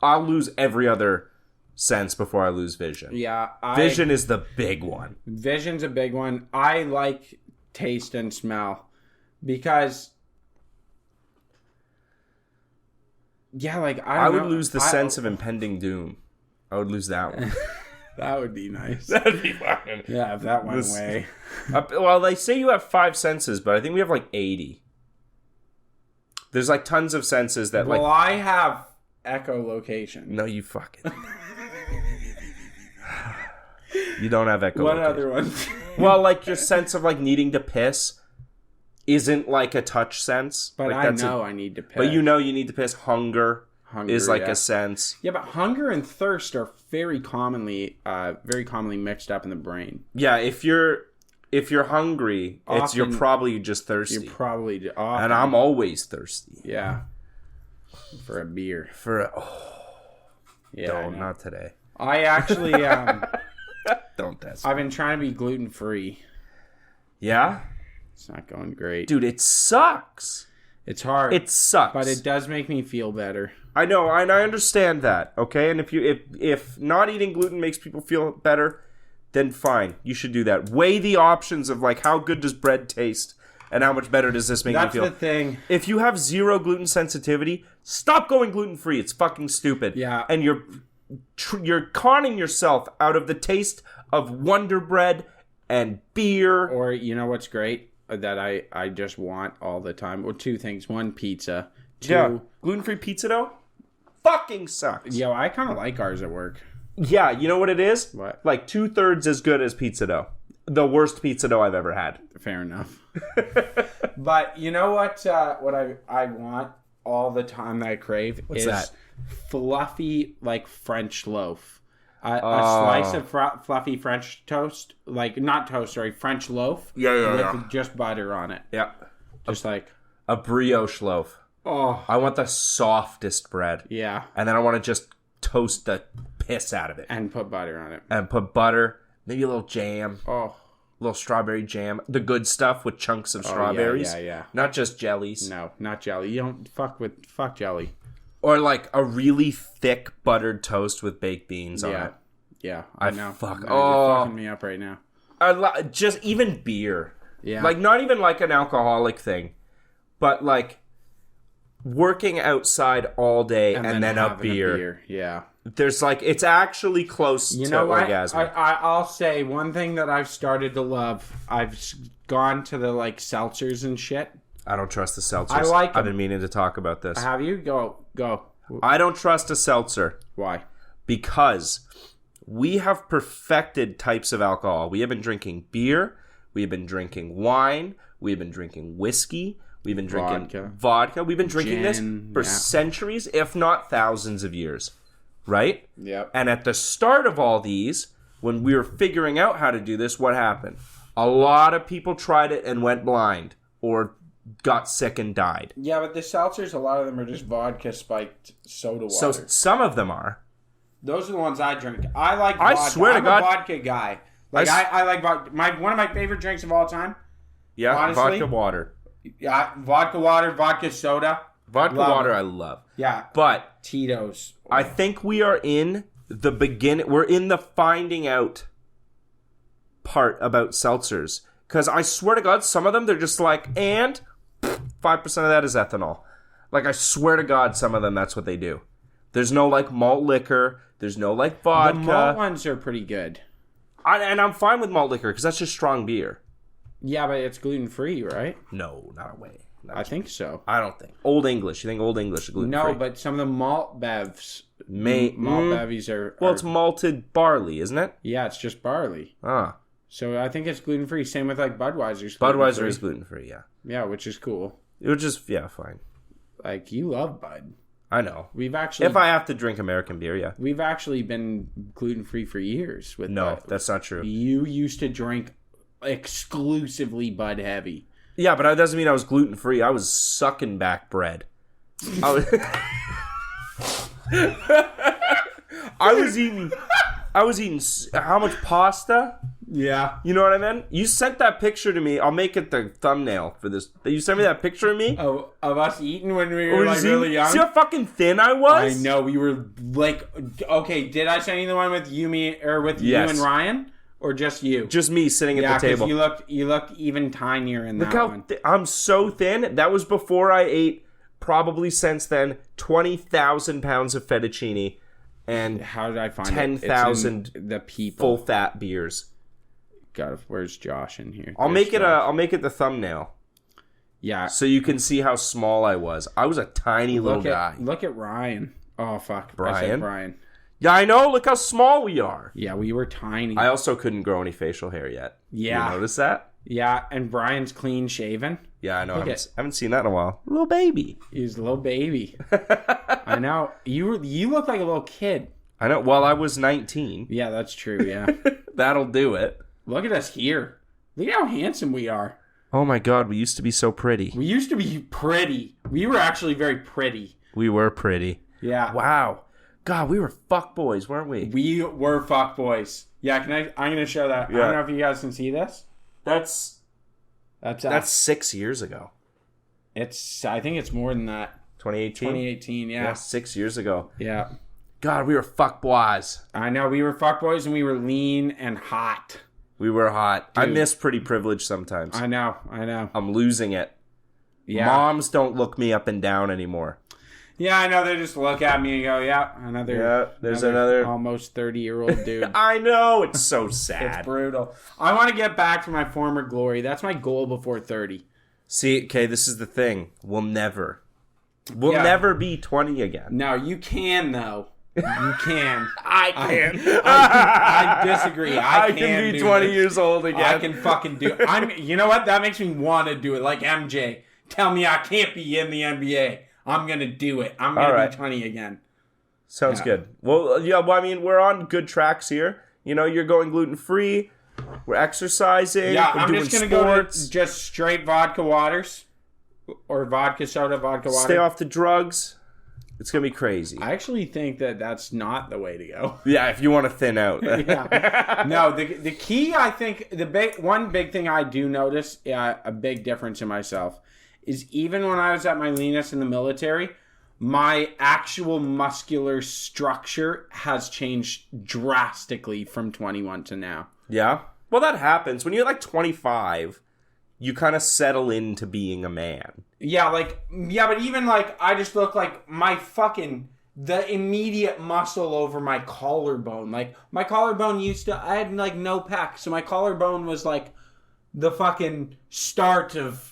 I'll lose every other sense before I lose vision. Yeah. Vision is the big one. Vision's a big one. I like taste and smell because. Yeah, like I would know. lose the sense of impending doom. I would lose that one. That would be nice. That'd be fun. Yeah, if that went This- away. Well, they say you have 5 senses, but I think we have like 80. There's like tons of senses that Well, like. I have echolocation. No, you fucking. You don't have echolocation. What other ones? Well, like your sense of like needing to piss isn't like a touch sense. But like, I know I need to piss. But you know you need to piss. Hunger is like yeah. a sense. Yeah, but hunger and thirst are very commonly mixed up in the brain. Yeah, if you're hungry, you're Often- probably just thirsty. You're probably And I'm always thirsty. yeah for a beer. No, Yeah, I know. not today. I actually Don't test. I've been trying to be gluten free. Yeah, It's not going great. dude, it sucks. It's hard. It sucks. but it does make me feel better. I know, and I understand that. Okay, and if not eating gluten makes people feel better, then fine, you should do that. Weigh the options of like how good does bread taste, and how much better does this make That's you feel. the thing. If you have zero gluten sensitivity, stop going gluten free. It's fucking stupid. Yeah. And you're conning yourself out of the taste of Wonder Bread and beer. Or you know what's great that I just want all the time? Well, 2 things. 1, pizza. Yeah. Gluten-free pizza dough fucking sucks. Yo, I kind of like ours at work. Yeah, you know what it is? What? Like 2/3 as good as pizza dough. The worst pizza dough I've ever had. Fair enough. But you know what? What I want all the time that I crave is that? fluffy like French loaf. A slice of fluffy French toast, like not toast, sorry, French loaf. With just butter on it. Yeah. Just like A brioche loaf. oh I want the softest bread. yeah, And then I want to just toast the piss out of it. and put butter on it. And put butter, maybe a little jam, Oh, a little strawberry jam. The good stuff with chunks of strawberries. yeah. Not just jellies. No, not jelly. You don't fuck jelly. Or like a really thick buttered toast with baked beans on Yeah, it. yeah. I know. fuck- You're oh. fucking me up right now. Just even beer. Yeah. Like not even like an alcoholic thing, but like working outside all day and then a having beer. Yeah. There's like it's actually close You to know what? orgasmic. I'll say one thing that I've started to love. Gone to the like seltzers and shit. I don't trust the seltzers. I like I've been meaning to talk about this. Have you? Go. I don't trust a seltzer Why? because we have perfected types of alcohol. We have been drinking beer. We have been drinking wine. We have been drinking whiskey. We've been drinking vodka. We've been drinking this Gin, for yeah. centuries, if not thousands of years. Right? Yep. And at the start of all these, when we were figuring out how to do this, what happened? A lot of people tried it and went blind or got sick and died. Yeah, but the seltzers, a lot of them are just vodka spiked soda water. So some of them are. Those are the ones I drink. I like I vodka. swear to I'm God- a vodka guy. Like I like vodka. One of my favorite drinks of all time. Yeah, Honestly? vodka water. Yeah, vodka water, vodka soda. Vodka Love water it. I love. Yeah, But Tito's. I think we are in the beginning. We're in the finding out part about seltzers. Because I swear to God, some of them, they're just like, and 5% of that is ethanol. Like, I swear to God, some of them, that's what they do. There's no, like, malt liquor. There's no, like, vodka. The malt ones are pretty good. And I'm fine with malt liquor because that's just strong beer. Yeah, but it's gluten free, right? No, not a way. I think so. I don't think. Old English. You think Old English is gluten-free? No, but some of the malt bevs, Malt bevies are. Well, it's malted barley, isn't it? Yeah, it's just barley. Ah. So I think it's gluten free. Same with like Budweiser's. Budweiser gluten-free. is gluten-free, yeah. Yeah, which is cool. It would just, yeah, fine. Like you love Bud. I know. We've actually, If I have to drink American beer, yeah. we've actually been gluten free for years. With No, Bud. that's not true. You used to drink exclusively Bud Heavy. Yeah, but that doesn't mean I was gluten-free. I was sucking back bread. I was, I was eating how much pasta? Yeah. You know what I mean? You sent that picture to me. I'll make it the thumbnail for this. You sent me that picture of me? Of us eating when we were Or like see- really young. See how fucking thin I was? I know we were like, okay. Did I send you the one with you, me, or with Yes. you and Ryan, or just you? Just me sitting at Yeah, the table. you looked even tinier in Look that how one. I'm so thin. That was before I ate, probably since then, 20,000 pounds of fettuccine and How did I find 10,000 it? It's in the people. full fat beers. God, where's Josh in here? I'll There's make it Josh. I'll make it the thumbnail Yeah. so you can see how small I was. I was a tiny little guy. Look at Ryan. Oh fuck, I Brian? said Brian. Yeah, I know. Look how small we are. Yeah, we were tiny. I also couldn't grow any facial hair yet. Yeah. You notice that? Yeah, and Brian's clean shaven. Yeah, I know. I at- haven't seen that in a while. Little baby. He's a little baby. I know. You look like a little kid. I know. Well, I was 19. Yeah, that's true. Yeah. That'll do it. Look at us here. Look at how handsome we are. Oh my God, we used to be so pretty. We used to be pretty. We were actually very pretty. We were pretty. Yeah. Wow. God, we were fuck boys, weren't we? We were fuck boys. Yeah, I'm gonna show that. I Yeah. don't know if you guys can see this. That's That's 6 years ago. I think it's more than that. 2018? 2018, Yeah, yeah. 6 years ago. Yeah. God, we were fuck boys. I know, we were fuck boys and we were lean and hot. We were hot. I Dude. miss pretty privilege sometimes. I know. I'm losing it. Yeah. Moms don't look me up and down anymore. Yeah, I know. They just look at me and go, yeah, there's another almost 30-year-old dude. I know, it's so It's sad. brutal. I want to get back to my former glory. That's my goal before 30. See, okay, this is the thing. We'll never, We'll Yeah. never be 20 again. No, you can though. You can. I can. I disagree. I can be do 20 this. years old again. I can fucking do it. You know what? That makes me want to do it. Like MJ. Tell me I can't be in the NBA. I'm going to do it. I'm going to be 20 again. Sounds good. Well, yeah, I mean, we're on good tracks here. You know, you're going gluten-free. We're exercising. Yeah, we're I'm doing just going to go to sports. just straight vodka waters. Or vodka soda, vodka water. Stay off the drugs. It's going to be crazy. I actually think that that's not the way to go. Yeah, if you want to thin out. Yeah. No, the key, I think, one big thing I do notice, a big difference in myself, is even when I was at my leanest in the military, my actual muscular structure has changed drastically from 21 to now. Yeah? Well, that happens. When you're like 25, you kind of settle into being a man. Yeah, but even I just look like the immediate muscle over my collarbone. Like, my collarbone I had no pec, so my collarbone was like the fucking start of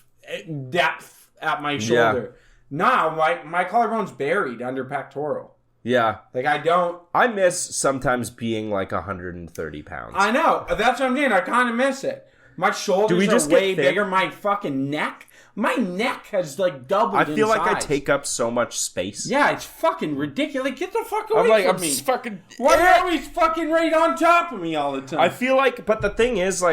depth at my shoulder. Now, my collarbone's buried under pectoral. Yeah. I miss sometimes being like 130 pounds. I know. That's what I'm saying. I kind of miss it. My shoulders are way bigger. My fucking neck. My neck has doubled I feel in like I size. take up so much space. Yeah, it's fucking ridiculous. Get the fuck away from me. Fucking... Why are you always fucking right on top of me all the time? I feel like... But the thing is,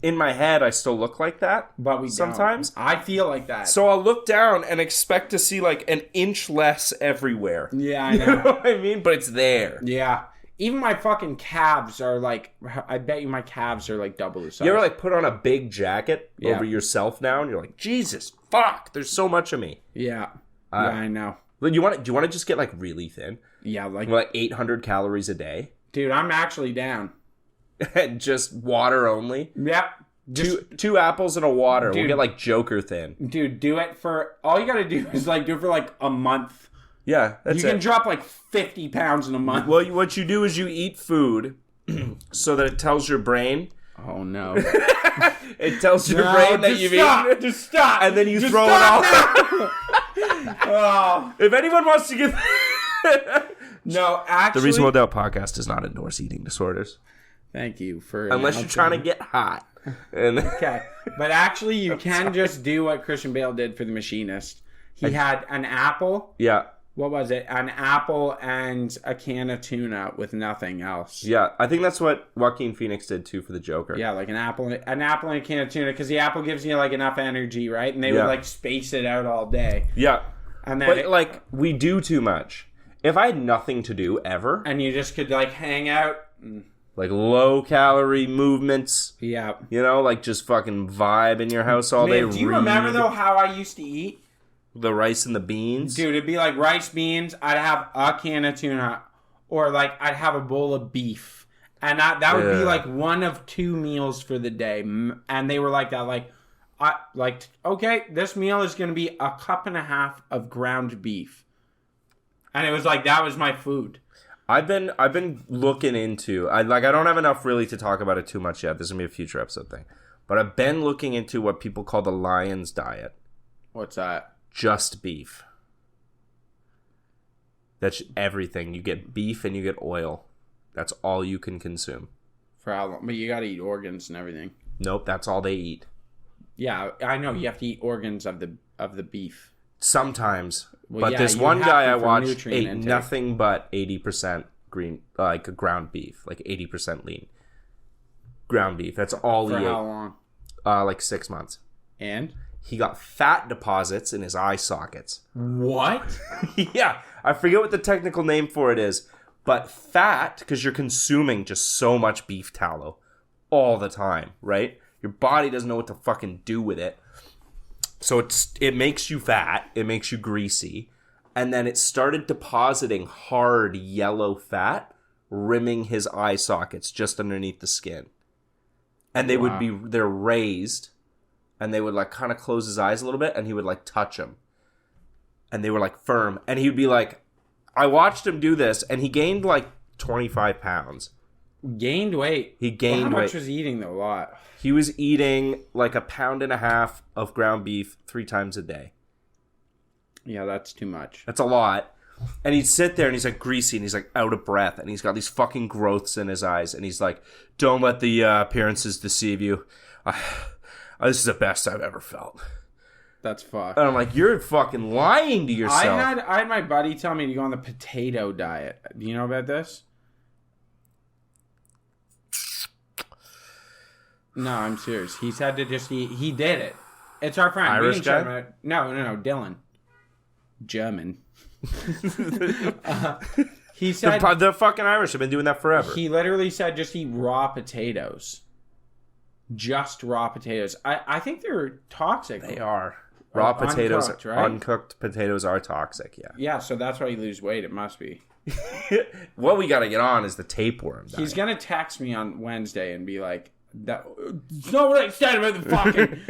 in my head, I still look like that. But we sometimes. Don't. I feel like that. So I'll look down and expect to see, an inch less everywhere. Yeah, I know. You know what I mean? But it's there. Yeah. Even my fucking calves are I bet you my calves are double the size. You ever put on a big jacket over yourself now and you're like, Jesus, fuck, there's so much of me. Yeah. Yeah, I know. Do you want to just get really thin? Yeah, 800 calories a day? Dude, I'm actually down. And just water only? Yep. Two apples and a water. Dude, we'll get Joker thin. Dude, do it for all you gotta do is do it for a month. Yeah, that's it. You can drop 50 pounds in a month. Well, what you do is you eat food so that it tells your brain. Oh, no. It tells your brain that you've eaten. Just stop. And then you throw it all. Oh. If anyone wants to get... No, actually... The Reasonable Doubt podcast does not endorse eating disorders. Thank you for... Unless you're trying to get hot. Okay. But actually, you can just do what Christian Bale did for The Machinist. He had an apple. Yeah. What was it? An apple and a can of tuna with nothing else. Yeah, I think that's what Joaquin Phoenix did too for the Joker. Yeah, an apple and a can of tuna, because the apple gives you enough energy, right? And they would space it out all day. Yeah, and then we do too much. If I had nothing to do ever, and you just could hang out, low calorie movements. Yeah, just fucking vibe in your house all day. Do you remember though how I used to eat? The rice and the beans? Dude, it'd be rice, beans. I'd have a can of tuna. Or, I'd have a bowl of beef. And that would be, one of 2 meals for the day. And they were like that. Okay, this meal is going to be a cup and a half of ground beef. And it was that was my food. I've been looking into... I don't have enough really to talk about it too much yet. This is going to be a future episode thing. But I've been looking into what people call the Lion's Diet. What's that? Just beef. That's everything. You get beef and you get oil. That's all you can consume. For how long? But you gotta eat organs and everything. Nope, that's all they eat. Yeah, I know. You have to eat organs of the beef. Sometimes. Well, but yeah, this one guy I watched ate intake. nothing but 80% green, ground beef. 80% lean. Ground beef. That's all he ate. For how long? 6 months. And? He got fat deposits in his eye sockets. What? Yeah. I forget what the technical name for it is. But fat, because you're consuming just so much beef tallow all the time, right? Your body doesn't know what to fucking do with it. So it makes you fat. It makes you greasy. And then it started depositing hard yellow fat, rimming his eye sockets just underneath the skin. And they're raised. And they would kind of close his eyes a little bit, and he would touch them. And they were firm. And he would be I watched him do this, and he gained 25 pounds. Gained weight? He gained weight. How much was he eating though? A lot. He was eating 1.5 pounds of ground beef 3 times a day. Yeah, that's too much. That's a lot. And he'd sit there and he's like greasy and he's like out of breath and he's got these fucking growths in his eyes and he's like, don't let the appearances deceive you. This is the best I've ever felt. That's fucked. And I'm like, you're fucking lying to yourself. I had my buddy tell me to go on the potato diet. Do you know about this? No, I'm serious. He said to just eat. He did it. It's our friend. Irish guy? No, Dylan. German. He said the fucking Irish have been doing that forever. he literally said just eat raw potatoes. Just raw potatoes. I think they're toxic. They are. Raw potatoes, uncooked, right? uncooked potatoes are toxic, yeah. Yeah, so that's why you lose weight. It must be. What we got to get on is the tapeworm diet. He's gonna text me on Wednesday and be like, "That it's not what I said about the fucking.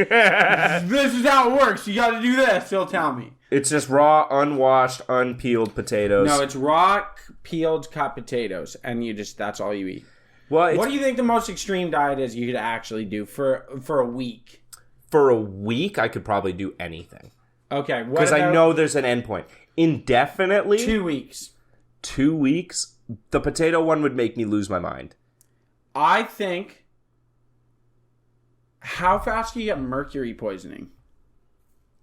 This is how it works. You got to do this." He'll tell me. It's just raw, unwashed, unpeeled potatoes. No, it's raw, peeled, cut potatoes, and that's all you eat. Well, What do you think the most extreme diet is you could actually do for a week? For a week, I could probably do anything. Okay, because I know there's an end point. Indefinitely, 2 weeks. 2 weeks. The potato one would make me lose my mind. I think. How fast do you get mercury poisoning?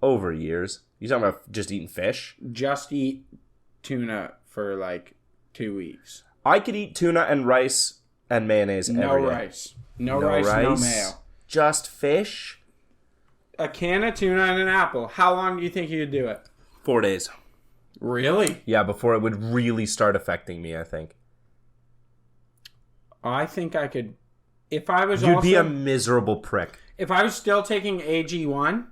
Over years. You talking about just eating fish? Just eat tuna for like 2 weeks. I could eat tuna and rice and mayonnaise every day. No rice, no mayo. Just fish. A can of tuna and an apple. How long do you think you could do it? 4 days. Really? Yeah, before it would really start affecting me, I think. I think I could. If I was You'd be a miserable prick. If I was still taking AG1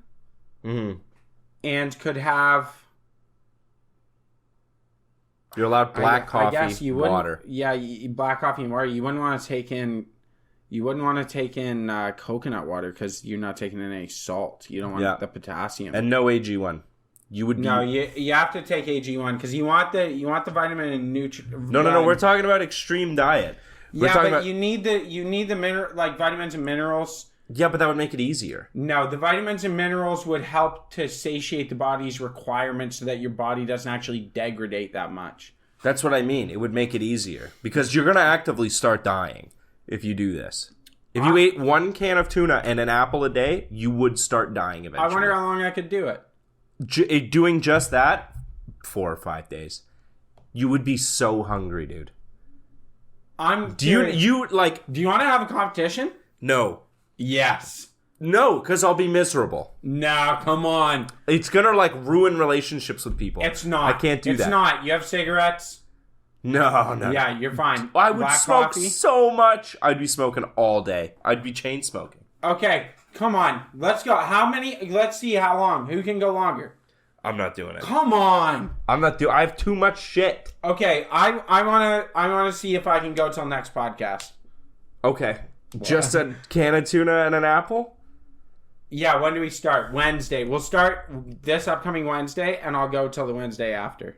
and could have... You're allowed black coffee, I guess you wouldn't, water. Yeah, black coffee and water. You wouldn't want to take in... You wouldn't want to take in coconut water because you're not taking in any salt. You don't want the potassium. And no AG1. You would be... No, you have to take AG1 because you want the vitamin and nutrient. No. We're talking about extreme diet. You need the mineral, like vitamins and minerals. Yeah, but that would make it easier. No, the vitamins and minerals would help to satiate the body's requirements so that your body doesn't actually degrade that much. That's what I mean. It would make it easier because you're going to actively start dying if you do this. If you ate 1 can of tuna and an apple a day, you would start dying eventually. I wonder how long I could do it. Doing just that, 4 or 5 days. You would be so hungry, dude. Do you want to have a competition? No. Yes. No, because I'll be miserable. No, come on. It's gonna ruin relationships with people. It's not. I can't do that. It's not. You have cigarettes? No. Yeah, you're fine. I would Black smoke coffee? so much. I'd be smoking all day. I'd be chain smoking. Okay, come on. Let's go. Let's see how long. Who can go longer? I'm not doing it. Come on. I have too much shit. Okay, I wanna see if I can go till next podcast. Okay. Just a can of tuna and an apple? Yeah, when do we start? Wednesday. We'll start this upcoming Wednesday, and I'll go till the Wednesday after.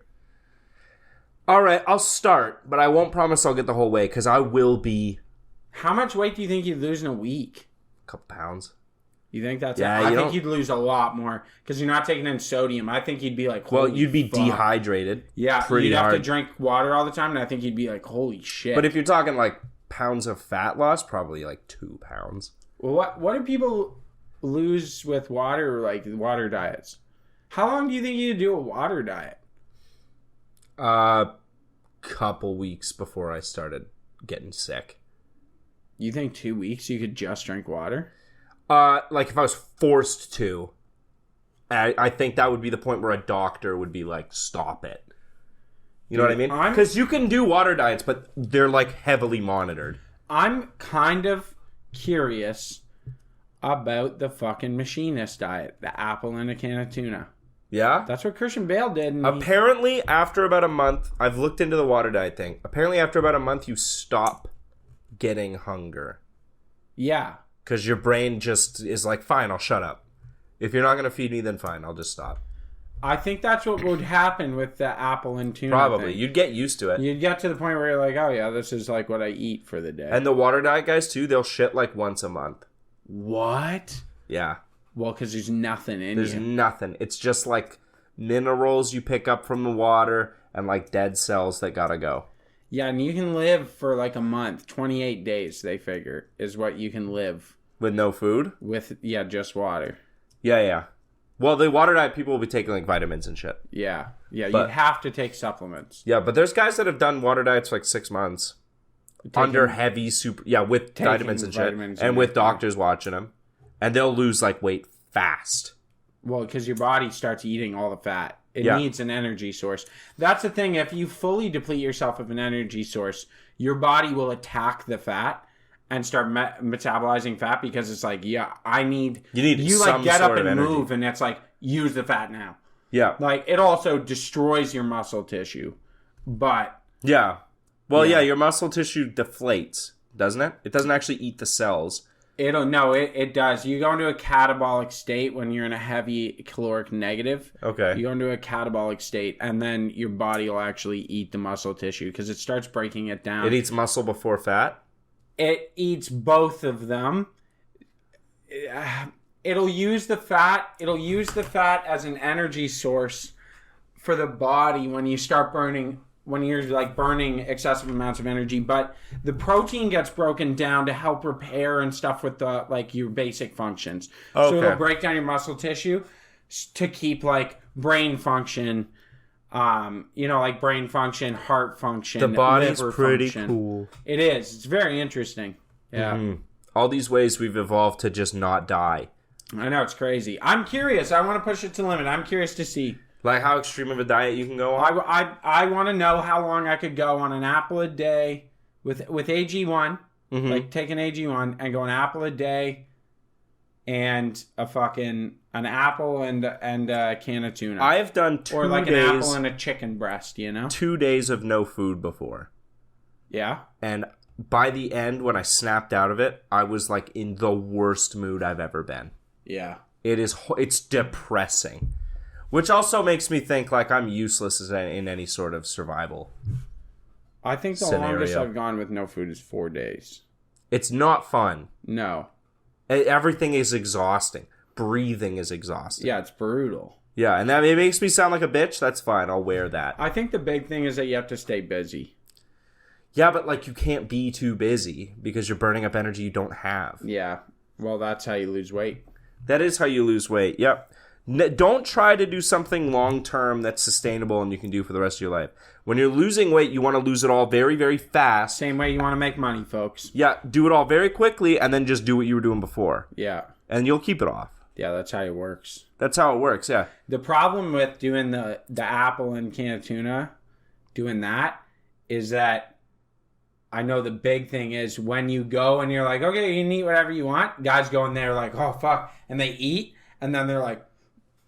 All right, I'll start, but I won't promise I'll get the whole way, because I will be... How much weight do you think you'd lose in a week? A couple pounds. You think that's yeah, it? I think you'd lose a lot more, because you're not taking in sodium. I think you'd be like, holy you'd be fuck. Dehydrated. Yeah, pretty you'd hard. have to drink water all the time, and I think you'd be like, holy shit. But if you're talking pounds of fat loss, probably 2 pounds. Well, what do people lose with water, water diets? How long do you think you'd do a water diet? Couple weeks before I started getting sick. You think 2 weeks you could just drink water? If I was forced to, I think that would be the point where a doctor would be like, stop it. You know what I mean? Because you can do water diets, but they're heavily monitored. I'm kind of curious about the fucking machinist diet. The apple and a can of tuna. Yeah? That's what Christian Bale did. And apparently, after about a month, I've looked into the water diet thing. Apparently, after about a month, you stop getting hunger. Yeah. Because your brain just is like, fine, I'll shut up. If you're not going to feed me, then fine, I'll just stop. I think that's what would happen with the apple and tuna Probably. thing. You'd get used to it. You'd get to the point where you're like, oh yeah, this is what I eat for the day. And the water diet guys, too, they'll shit once a month. What? Yeah. Well, because there's nothing in There's nothing. It's just minerals you pick up from the water, and like dead cells that gotta go. Yeah, and you can live for like a month. 28 days, they figure, is what you can live. With no food? With, just water. Yeah. Well, the water diet people will be taking like vitamins and shit. Yeah, you But- have to take supplements. Yeah, but there's guys that have done water diets for like 6 months. Under heavy with vitamins and shit. vitamins And and with everything. doctors watching them. And they'll lose like weight fast. Well, because your body starts eating all the fat. It Yeah. needs an energy source. That's the thing. If you fully deplete yourself of an energy source, your body will attack the fat and start metabolizing fat because it's like, I need... You some like get sort up of and energy. move and it's like, use the fat now. Yeah. Like, it also destroys your muscle tissue. But... Yeah. Well, Yeah. your muscle tissue deflates, doesn't it? It doesn't actually eat the cells. It does. You go into a catabolic state when you're in a heavy caloric negative. Okay. You go into a catabolic state, and then your body will actually eat the muscle tissue because it starts breaking it down. It eats muscle before fat? It eats both of them. It'll use the fat. It'll use the fat as an energy source for the body when you start burning. When you're like burning excessive amounts of energy, but the protein gets broken down to help repair and stuff with the like your basic functions. So Okay. it'll break down your muscle tissue to keep like brain function, like brain function, heart function. The body's liver pretty function. cool. It is. It's very interesting. Yeah, All these ways we've evolved to just not die. I know, it's crazy. I'm curious. I want to push it to the limit. I'm curious to see. Like how extreme of a diet you can go on? I want to know how long I could go on an apple a day with AG1, like take an AG1 and go an apple a day and an apple and a can of tuna. I've done 2 or like days, an apple and a chicken breast, 2 days of no food before. Yeah. And by the end, when I snapped out of it, I was like in the worst mood I've ever been. Yeah. It's depressing. Which also makes me think like I'm useless in any sort of survival. I think the Scenario. longest I've gone with no food is 4 days. It's not fun. No. Everything is exhausting. Breathing is exhausting. Yeah, it's brutal. Yeah, and it makes me sound like a bitch. That's fine. I'll wear that. I think the big thing is that you have to stay busy. Yeah, but like you can't be too busy because you're burning up energy you don't have. Yeah. Well, that's how you lose weight. That is how you lose weight. Yep. Don't try to do something long term that's sustainable and you can do for the rest of your life. When you're losing weight, you want to lose it all very, very fast. Same way you want to make money, folks. Yeah, do it all very quickly and then just do what you were doing before. Yeah. And you'll keep it off. Yeah, that's how it works. That's how it works, yeah. The problem with doing the apple and can of tuna, doing that, is that I know the big thing is when you go and you're like, okay, you can eat whatever you want. Guys go in there like, oh, fuck. And they eat, and then they're like,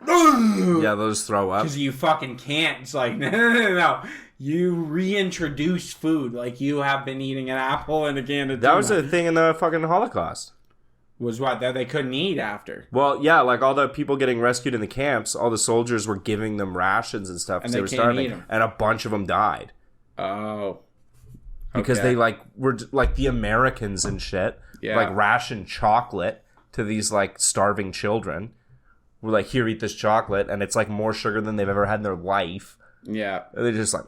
Yeah, those throw up. because you fucking can't. It's like, no. You reintroduce food. Like you have been eating an apple and a can of tuna. That was a thing in the fucking Holocaust. Was what? That they couldn't eat after. Well, yeah, like all the people getting rescued in the camps, all the soldiers were giving them rations and stuff because And they they were can't eat starving. 'em. And a bunch of them died. Oh. Because Okay. they were like the Americans and shit. Yeah. Like ration chocolate to these like starving children. We're like, here, eat this chocolate. And it's like more sugar than they've ever had in their life. Yeah. And they just like,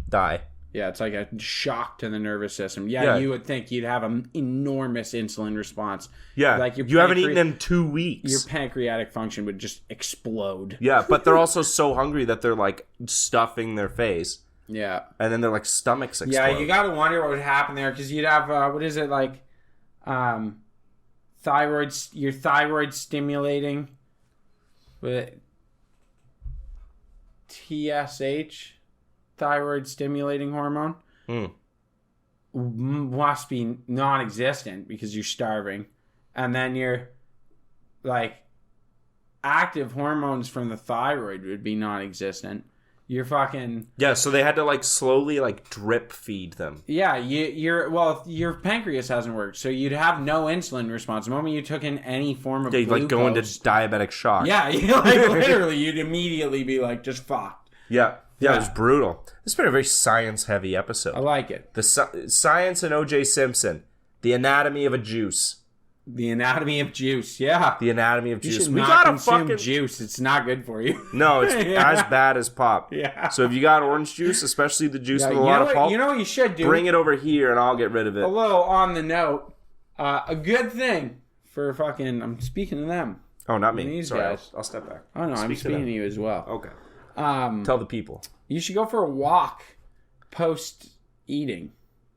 die. Yeah, it's like a shock to the nervous system. Yeah, Yeah. you would think you'd have an enormous insulin response. Yeah. Like your you haven't eaten in 2 weeks. Your pancreatic function would just explode. Yeah, but they're also so hungry that they're like stuffing their face. Yeah. And then their like stomachs explode. Yeah, you got to wonder what would happen there because you'd have, your thyroid stimulating with TSH, thyroid stimulating hormone, must be non-existent because you're starving. And then your, like, active hormones from the thyroid would be non-existent. You're fucking... Yeah, so they had to like slowly like drip feed them. Yeah, your pancreas hasn't worked, so you'd have no insulin response. The moment you took in any form of They'd glucose... like go into diabetic shock. Yeah, literally, you'd immediately be like, just fucked. Yeah, it Yeah. was brutal. This has been a very science-heavy episode. I like it. The science and O.J. Simpson, the anatomy of a juice. The Anatomy of Juice. Yeah. The Anatomy of You Juice. should We not got a consume fucking juice. It's not good for you. No, it's Yeah. as bad as pop. Yeah. So if you got orange juice, especially the juice Yeah, with a lot of pulp, you know what you should do? bring it over here and I'll get rid of it. A little on the note. A good thing for fucking... I'm speaking to them. Oh, not me. These Sorry, guys. I'll step back. Oh, no, I'm Speak to speaking them. to you as well. Okay. Tell the people. You should go for a walk post-eating.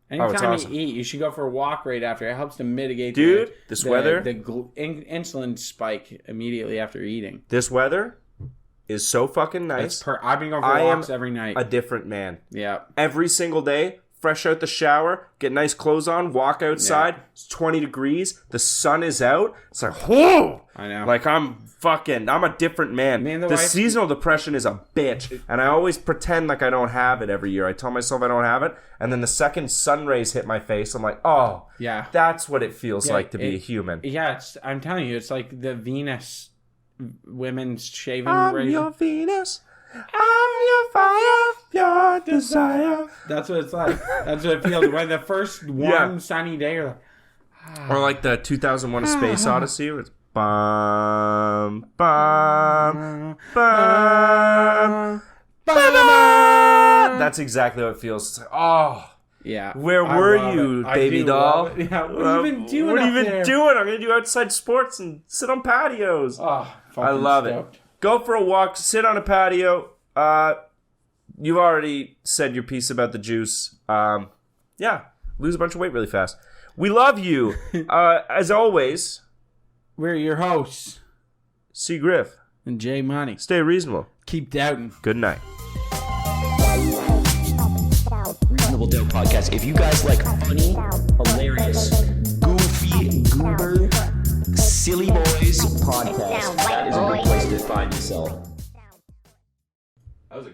Anytime it's awesome. you eat, you should go for a walk right after. It helps to mitigate Dude, this weather- the insulin spike immediately after eating. This weather is so fucking nice. I've been going for I walks am every night. a different man. Yeah. Every single day, fresh out the shower, get nice clothes on, walk outside. Yeah. It's 20 degrees. The sun is out. It's like, whoa! I know. Like I'm a different man. Me and the The wife- seasonal depression is a bitch. And I always pretend like I don't have it every year. I tell myself I don't have it. And then the second sun rays hit my face, I'm like, oh, Yeah. that's what it feels like to be a it- human. Yeah, I'm telling you, it's like the Venus women's shaving I'm razor. your Venus. I'm your fire, your desire. That's what it's like. That's what it feels when the first warm, Yeah. sunny day. You're like, Or like the 2001 A Space Odyssey, where it's bum, bum, bum, ba-da-ba. That's exactly how it feels. It's like, oh, yeah. where I were love you, it. I baby do doll? love it. Yeah, what have you been doing? What have you up been there? doing? I'm going to do outside sports and sit on patios. Oh, I love stoked. it. Go for a walk, sit on a patio. You've already said your piece about the juice. Yeah, lose a bunch of weight really fast. We love you. As always, We're your hosts, C. Griff. and Jay Money. Stay reasonable. Keep doubting. Good night. Reasonable Doubt Podcast. If you guys like funny, hilarious, goofy, goober, silly boys podcast, that is a good place to find yourself. That was a